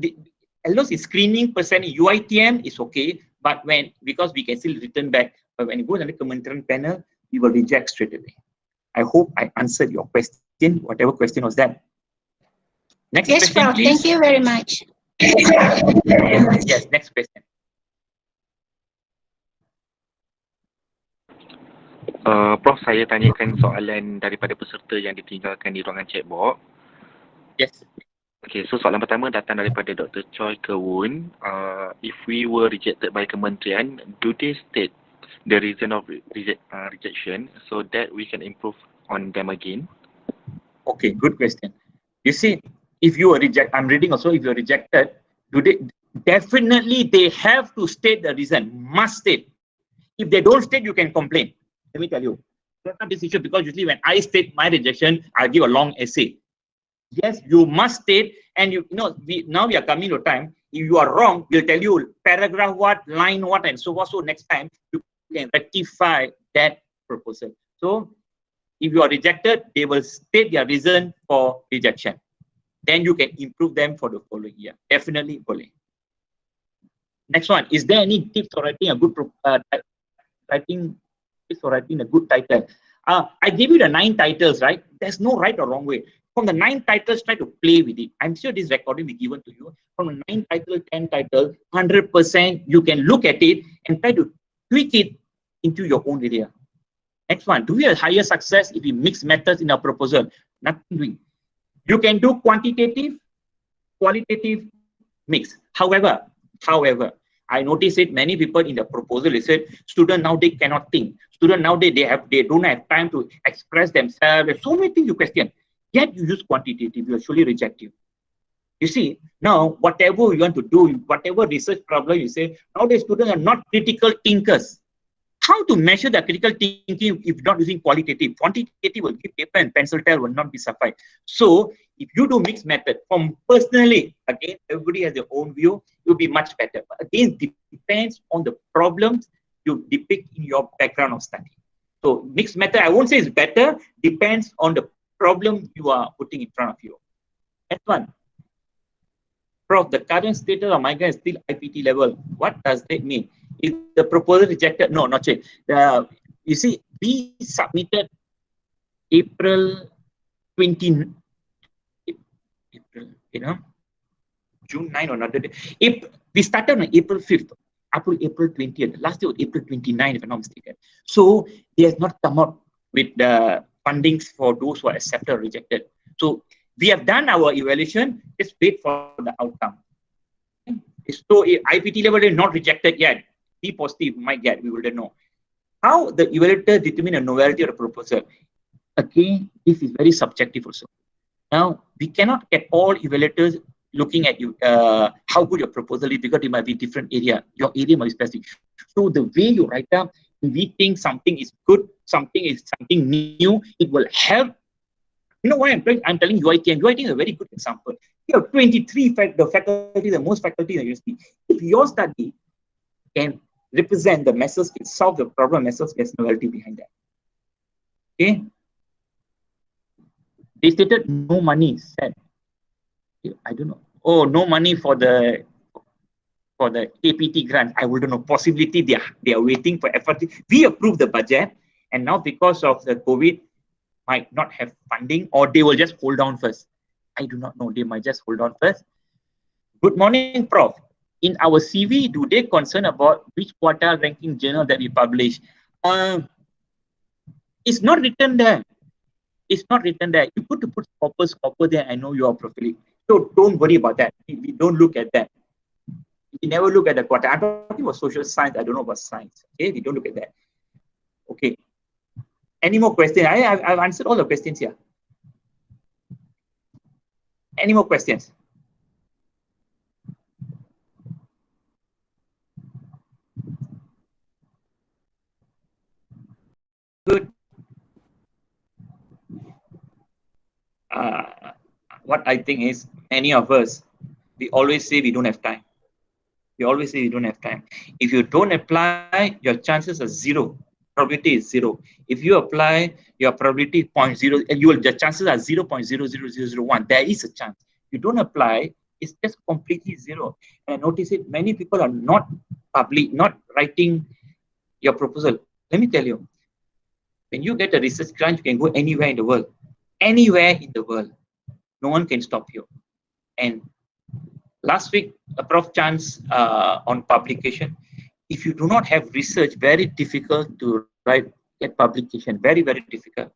as long as screening percent UiTM is okay, but because we can still return back, but when it goes under Kementerian panel, we will reject straight away. I hope I answered your question, whatever question was that. Next yes, question, Prof. please. Thank you very much. Yes, next question. Prof, saya tanyakan soalan daripada peserta yang ditinggalkan di ruangan chatbox. Yes. Okay, so soalan pertama datang daripada Dr. Choi Kewun. If we were rejected by Kementerian, do they state the reason of rejection so that we can improve on them again? Okay, good question. You see, if you are rejected, I'm reading also, if you're rejected, definitely they have to state the reason, must state. If they don't state, you can complain. Let me tell you. Not this issue, because usually when I state my rejection, I give a long essay. Yes, you must state, and now we are coming to a time, if you are wrong, we'll tell you paragraph what, line what, and so what. So next time you can rectify that proposal. So if you are rejected, they will state their reason for rejection. Then you can improve them for the following year. Definitely boleh. Next one, is there any tips for writing a good good title? I gave you the 9 titles, right? There's no right or wrong way. From the 9 titles, try to play with it. I'm sure this recording will be given to you. From the 9 titles, 10 titles, 100%, you can look at it and try to tweak it into your own area. Next one, do we have higher success if we mix methods in our proposal? Nothing doing. You can do quantitative, qualitative mix. However, I notice it, many people in the proposal, they said, student nowadays cannot think. Student nowadays, they don't have time to express themselves. There's so many things you question. Yet you use quantitative, you are surely reject you. You see, now, whatever you want to do, whatever research problem you say, nowadays students are not critical thinkers. How to measure the critical thinking if not using qualitative? Quantitative will give paper and pencil tell will not be suffice. So if you do mixed method, from personally, again, everybody has their own view, it will be much better. But again, it depends on the problems you depict in your background of study. So mixed method, I won't say it's better, depends on the problem you are putting in front of you. Next one. Prof, the current status of migrant is still IPT level. What does that mean? Is the proposal rejected? No, not yet. You see, we submitted April 20, June 9 or another day. We started on April 5th, April 20th. Last year was April 29, if I'm not mistaken. So they have not come up with the fundings for those who are accepted or rejected. So we have done our evaluation, just wait for the outcome. So IPT level is not rejected yet. B positive might get, we wouldn't know. How the evaluator determine a novelty of a proposal? Again, this is very subjective also. Now, we cannot get all evaluators looking at you, how good your proposal is, because it might be different area. Your area might be specific. So the way you write up, we think something is good, something new, it will help. You know why I'm telling UiTM? UiTM is a very good example. You have 23 faculty, the most faculty in the university. If your study can represent the message, can solve the problem message, there's novelty behind that. Okay. They stated no money said. I don't know. Oh, no money for the APT grant. I wouldn't know. Possibility they are waiting for FRGS. We approved the budget, and now because of the COVID, might not have funding, or they will just hold on first. I do not know. They might just hold on first. Good morning, Prof. In our CV, do they concern about which quartile ranking journal that we publish? It's not written there. It's not written there. You put copper there. I know you are profiling. So don't worry about that. We don't look at that. We never look at the quartile. I'm talking about social science. I don't know about science. Okay, we don't look at that. Okay. Any more questions? I've answered all the questions here. Any more questions? Good. What I think is, many of us, we always say we don't have time. We always say we don't have time. If you don't apply, your chances are zero. Probability is zero. If you apply, your probability is 0.0, and the chances are 0.00001. There is a chance. If you don't apply, it's just completely zero. And notice it, many people are not writing your proposal. Let me tell you, when you get a research grant, you can go anywhere in the world. Anywhere in the world. No one can stop you. And last week, a Prof chance on publication. If you do not have research, very difficult to get publication. Very, very difficult.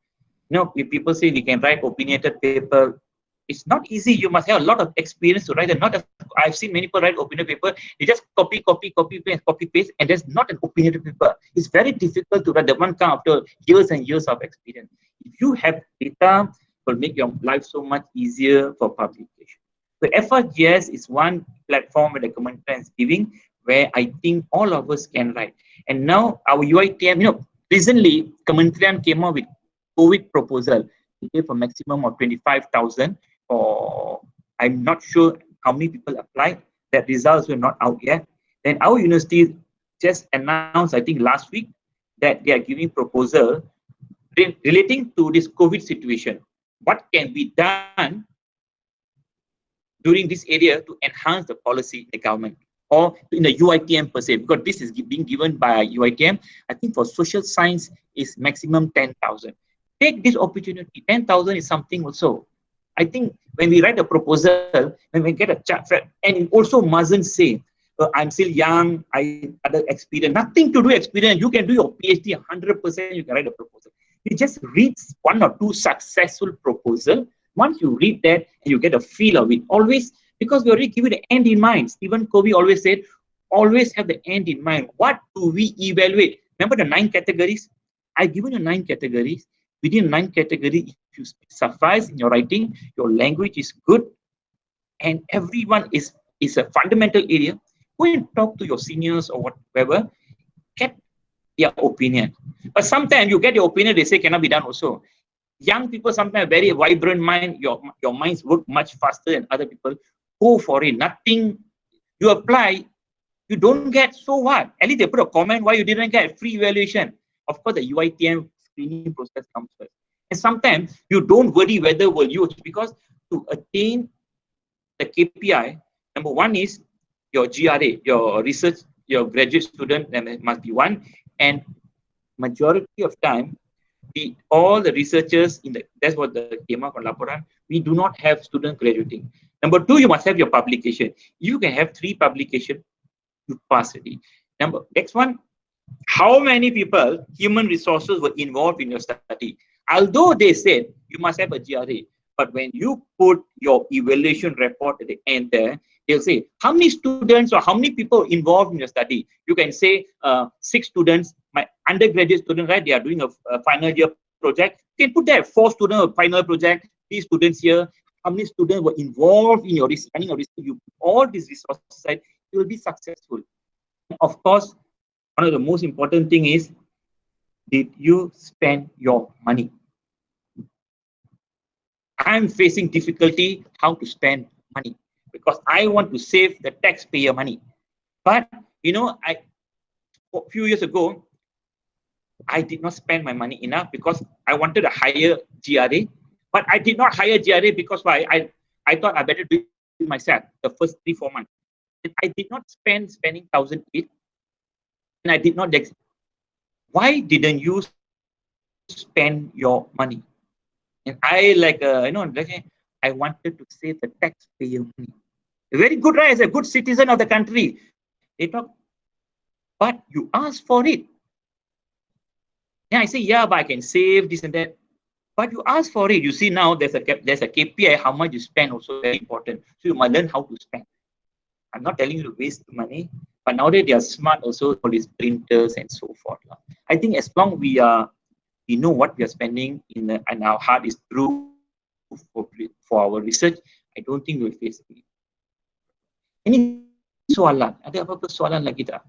You know, if people say we can write opinionated paper, it's not easy. You must have a lot of experience to write it. I've seen many people write opinionated paper. They just copy, paste, and there's not an opinionated paper. It's very difficult to write. The one come after years and years of experience. If you have data, it will make your life so much easier for publication. So FRGS is one platform where the Kementerian is giving, where I think all of us can write. And now our UiTM, you know, recently Kementerian came out with COVID proposal. They gave a maximum of 25,000. Or I'm not sure how many people applied. That results were not out yet. Then our university just announced, I think last week, that they are giving proposal relating to this COVID situation. What can be done during this area to enhance the policy in the government or in the UiTM per se, because this is being given by UiTM. I think for social science is maximum 10,000. Take this opportunity. 10,000 is something also. I think when we write a proposal, when we get a chat, and it also mustn't say, I'm still young, I had experience, nothing to do experience. You can do your PhD 100%, you can write a proposal. You just read one or two successful proposal. Once you read that and you get a feel of it, always, because we already give you the end in mind. Stephen Covey always said, always have the end in mind. What do we evaluate? Remember the 9 categories? I've given you 9 categories. Within 9 categories, if you suffice in your writing, your language is good, and everyone is a fundamental area, go and talk to your seniors or whatever, get their opinion. But sometimes you get your opinion, they say cannot be done also. Young people sometimes very vibrant mind, your minds work much faster than other people. Go for it. Nothing, you apply, you don't get, so what? At least they put a comment why you didn't get free evaluation. Of course, the UiTM screening process comes first. And sometimes you don't worry whether will you, because to attain the KPI, number one is your GRA, your research, your graduate student must be one. And majority of time, all the researchers that's what came up on Laporan, we do not have students graduating. Number two, you must have your publication. You can have 3 publications, you pass it. Next one, how many people, human resources, were involved in your study? Although they said you must have a GRA, but when you put your evaluation report at the end there, They'll say, how many students or how many people involved in your study? You can say 6 students, my undergraduate student, right? They are doing a final year project. You can put there 4 students of final project, 3 students here. How many students were involved in your research? You put all these resources aside, you will be successful. Of course, one of the most important thing is, did you spend your money? I'm facing difficulty how to spend money because I want to save the taxpayer money. But you know, a few years ago, I did not spend my money enough because I wanted a higher GRA, but I did not hire GRA because why? I thought I better do it myself the first 3-4 months. I did not spending 1,008, and I did not. Why didn't you spend your money? And I I wanted to save the taxpayer money. Very good, right? As a good citizen of the country, they talk, but you ask for it. Yeah, I say, yeah, but I can save this and that. But you ask for it. You see now there's a KPI, how much you spend also very important. So you must learn how to spend. I'm not telling you to waste money, but nowadays they are smart also for these printers and so forth. I think as long we know what we are spending and our heart is true for our research, I don't think we'll face it. Any soalan? Ada apa-apa soalan lagi tak?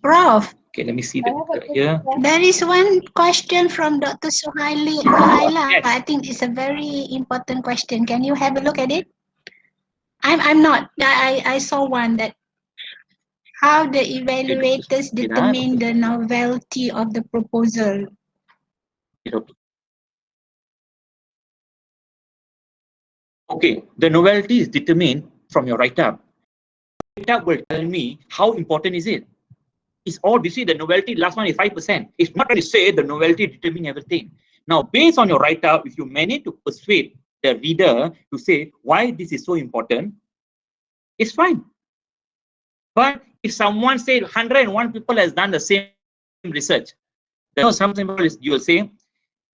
Prof. Okay, let me see here. There is one question from Dr. Suhaila. Yes. I think it's a very important question. Can you have a look at it? I'm not. I saw one that how the evaluators determine the novelty of the proposal. Okay, the novelty is determined from your write-up. Write-up will tell me how important is it. It's all, you see, the novelty, last one is 5%. It's not going to say the novelty determine everything. Now, based on your write-up, if you manage to persuade the reader to say why this is so important, it's fine. But if someone said 101 people has done the same research, some people you will say,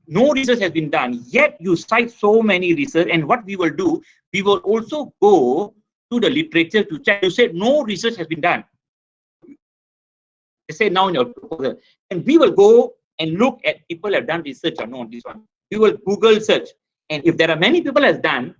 no research has been done, yet you cite so many research, and what we will do, we will also go to the literature to check. You said no research has been done. They say now in your proposal, and we will go and look at people have done research or not on this one. We will Google search, and if there are many people has done,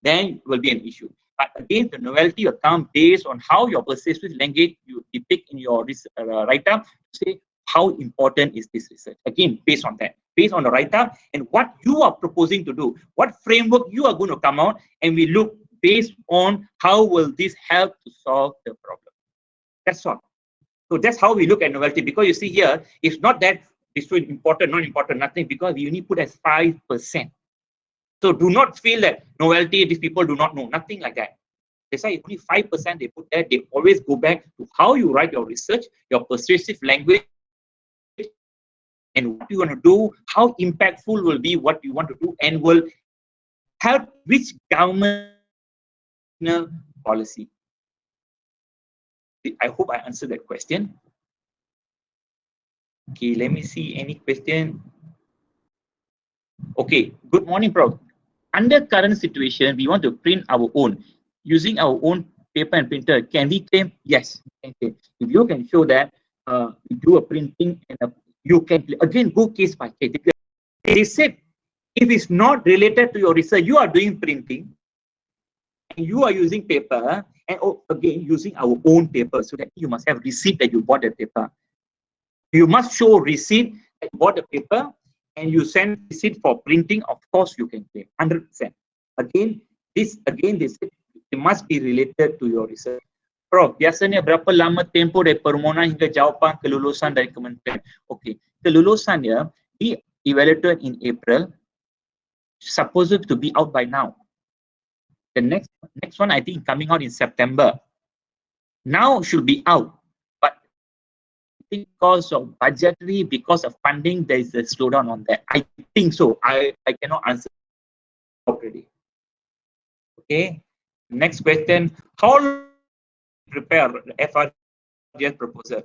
then it will be an issue. But again, the novelty will come based on how your persuasive language you depict in your write-up to say how important is this research. Again, based on that, based on the write-up and what you are proposing to do, what framework you are going to come out, and we look based on how will this help to solve the problem. That's all. So that's how we look at novelty, because you see here, it's not that it's so important, not important, nothing, because we only put as 5%. So do not feel that novelty, these people do not know, nothing like that. They say only 5% they put there. They always go back to how you write your research, your persuasive language, and what you want to do, how impactful will be what you want to do, and will help which government policy. I hope I answered that question. Okay, let me see any question. Okay, good morning, Prof. Under current situation, we want to print our own. Using our own paper and printer, can we claim? Yes, we can claim. If you can show that we do a printing, and you can again go case by case. They said if it's not related to your research, you are doing printing, and you are using paper, and again using our own paper, so that you must have receipt that you bought the paper. You must show receipt that you bought the paper, and you send receipt for printing. Of course, you can claim 100%. Again, they said it must be related to your research. Prof, biasanya berapa lama tempoh dari permohonan hingga jawapan kelulusan dari kementerian? Okay, kelulusannya di evaluated in April, supposed to be out by now. The next one I think coming out in September. Now should be out, but because of budgetary, because of funding, there is a slowdown on that. I think so. I cannot answer already. Okay. Next question: how prepare the FRGS proposal?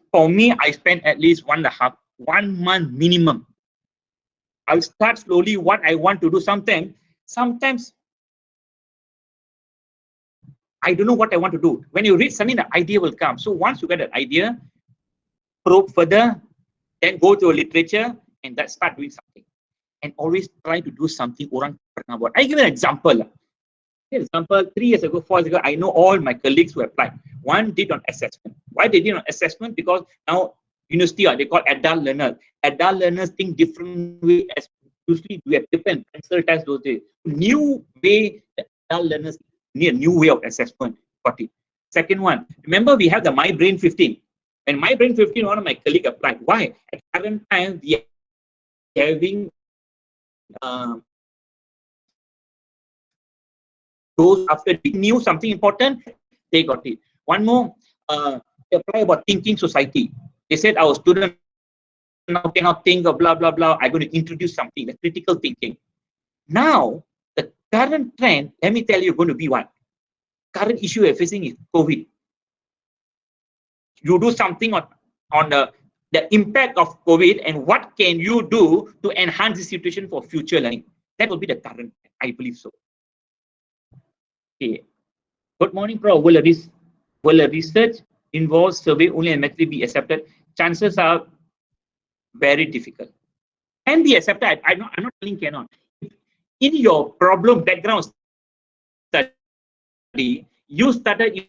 For me, I spend at least 1 month minimum. I'll start slowly what I want to do. Sometimes I don't know what I want to do. When you read something, the idea will come. So once you get that idea, probe further, then go to a literature and that start doing something. And always try to do something orang pernah buat. I give an example. Example, 3 years ago, 4 years ago, I know all my colleagues who applied. One did on assessment. Why they did on assessment? Because now university, they call adult learners. Adult learners think different way as usually we have different pencil tests those days. New way, adult learners need a new way of assessment. Got it. Second one, remember we have the My Brain 15. And My Brain 15, one of my colleagues applied. Why? At current time, we are having those after they knew something important, they got it. One more, they apply about thinking society. They said our students now cannot think of blah, blah, blah. I'm going to introduce something, the critical thinking. Now, the current trend, let me tell you, going to be what? Current issue we're facing is COVID. You do something on the impact of COVID and what can you do to enhance the situation for future learning. That will be the current, I believe so. Okay. Good morning, Prof. Will a research involve survey only and metric be accepted? Chances are very difficult. Can be accepted. I'm not saying cannot. In your problem background study, you started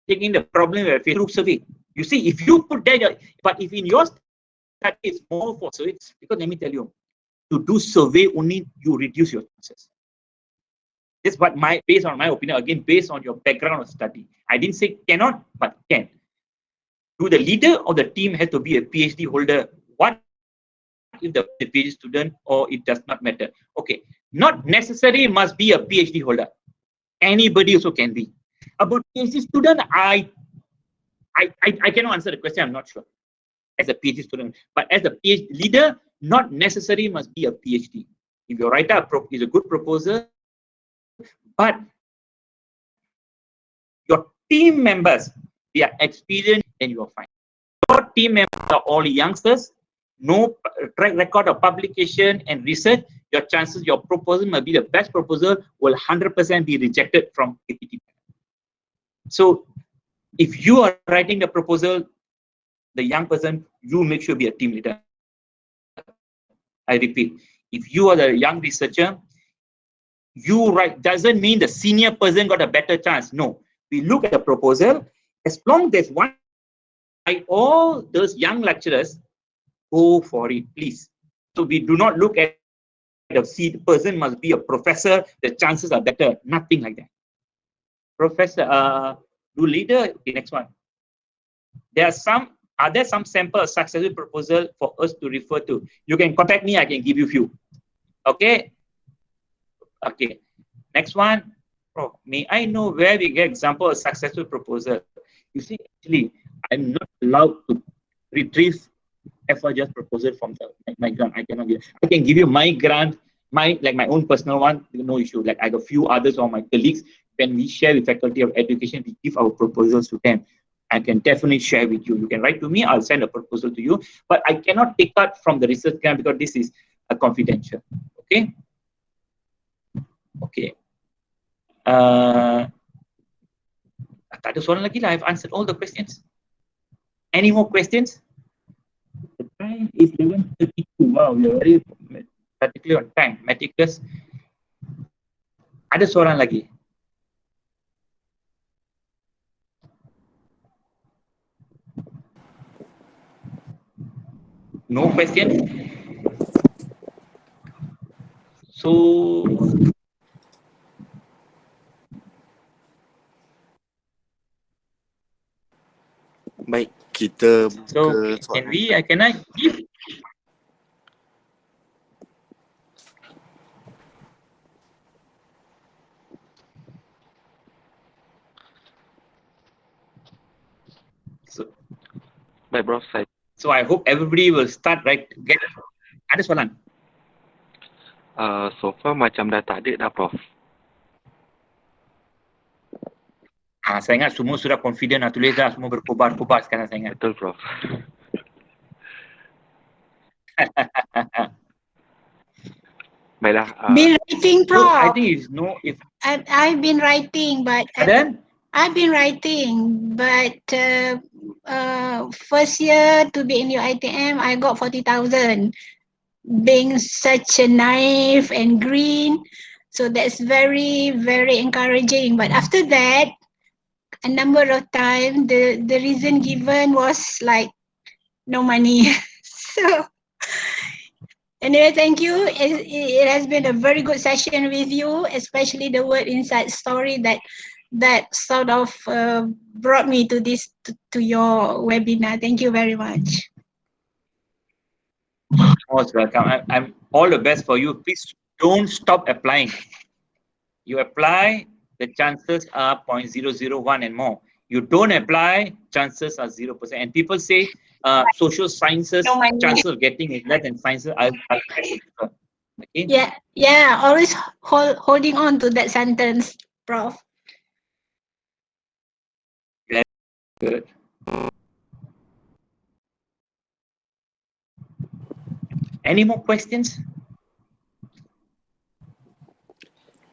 taking the problem through survey. You see, if you put that, but if in your study it's more for survey, because let me tell you, to do survey only, you reduce your chances. This is what based on my opinion, again, based on your background of study. I didn't say cannot, but can. Do the leader of the team has to be a PhD holder? What if the PhD student, or it does not matter? Okay, not necessarily must be a PhD holder. Anybody also can be. About PhD student, I cannot answer the question. I'm not sure. As a PhD student, but as a PhD leader, not necessarily must be a PhD. If your writer is a good proposal, but your team members, they are experienced, then you are fine. Your team members are all youngsters, no track record of publication and research. Your chances, your proposal might be the best proposal, will 100% be rejected from APT. So if you are writing the proposal, the young person, you make sure be a team leader. I repeat, if you are the young researcher, you write, doesn't mean the senior person got a better chance. No, we look at the proposal. As long as there's one, all those young lecturers, go for it, please. So we do not look at the person must be a professor, the chances are better. Nothing like that. Professor, do leader, the next one. Are there some sample successful proposal for us to refer to? You can contact me, I can give you few. Okay. Okay. Next one. Prof, may I know where we get example of successful proposal? You see, actually, I'm not allowed to retrieve FRGS proposal from my grant. I cannot give. I can give you my grant, my own personal one, no issue. Like I have a few others of my colleagues. When we share with Faculty of Education, we give our proposals to them. I can definitely share with you. You can write to me, I'll send a proposal to you. But I cannot take out from the research grant because this is a confidential. Okay. Okay. Tak ada soalan lagi lah. I've answered all the questions. Any more questions? The time is 11:32. Wow, you're very particular on time. Meticulous. Ada soalan lagi? No question? So baik, kita buka soalan. Can I give? Baik, Prof. So I hope everybody will start ada soalan? So far macam dah tak ada dah, Prof. Saya ingat semua sudah confident dah, tulis dah, semua berkobar-kobar sekarang saya ingat. Betul, Prof. Be writing, Prof. So I think I've been writing, but I've been writing, but first year to be in UiTM, I got 40,000. Being such a naive and green, so that's very, very encouraging. But after that, a number of times the reason given was like no money. So anyway, thank you. It has been a very good session with you, especially the word inside story that sort of brought me to this to your webinar. Thank you very much. Most welcome. I'm all the best for you. Please don't stop applying. You apply, the chances are 0.001 and more. You don't apply, chances are 0%. And people say social sciences, chances of getting is less than sciences. Okay? Yeah. Always holding on to that sentence, Prof. Very good. Any more questions?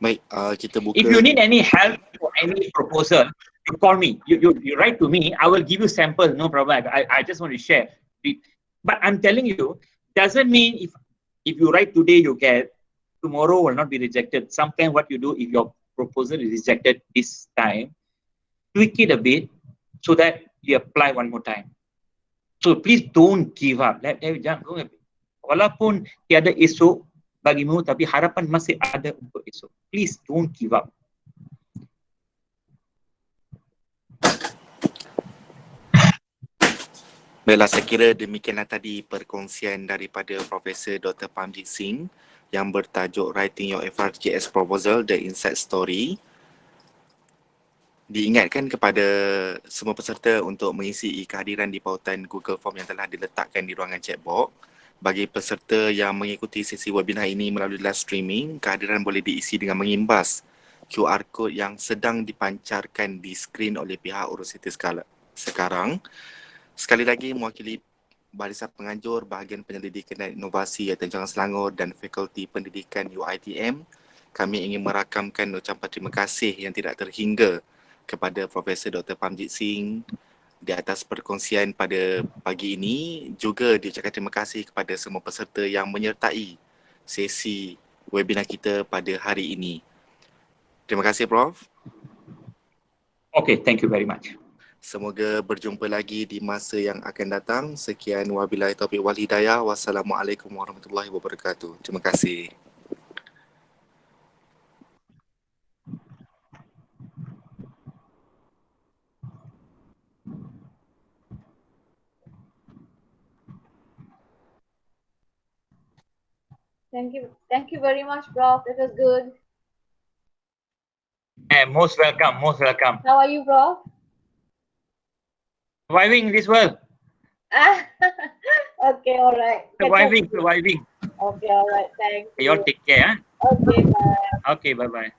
Baik, kita buka. If you need any help for any proposal, you call me. You write to me. I will give you sample. No problem. I just want to share. But I'm telling you, doesn't mean if you write today you get, tomorrow will not be rejected. Sometimes what you do, if your proposal is rejected this time, tweak it a bit so that you apply one more time. So please don't give up. Walaupun tiada esok bagimu, tapi harapan masih ada untuk esok. Please don't give up. Baiklah, saya kira demikianlah tadi perkongsian daripada Profesor Dr. Parmjit Singh yang bertajuk Writing Your FRGS Proposal, The Inside Story. Diingatkan kepada semua peserta untuk mengisi kehadiran di pautan Google Form yang telah diletakkan di ruangan chat box. Bagi peserta yang mengikuti sesi webinar ini melalui live streaming, kehadiran boleh diisi dengan mengimbas QR code yang sedang dipancarkan di skrin oleh pihak urusiti sekarang. Sekali lagi, mewakili Barisan Penganjur Bahagian Penyelidikan dan Inovasi Tanjung Selangor dan Fakulti Pendidikan UiTM, kami ingin merakamkan ucapan terima kasih yang tidak terhingga kepada Profesor Dr. Parmjit Singh di atas perkongsian pada pagi ini. Juga diucapkan terima kasih kepada semua peserta yang menyertai sesi webinar kita pada hari ini. Terima kasih, Prof. Okay, thank you very much. Semoga berjumpa lagi di masa yang akan datang. Sekian, wabillahi taufiq wal hidayah. Wassalamualaikum warahmatullahi wabarakatuh. Terima kasih. Thank you very much, Prof. It was good. Most welcome, most welcome. How are you, Prof? Surviving this world. Okay, all right. Surviving. Okay, all right. Thanks. You all take care. Okay, bye. Okay, bye-bye.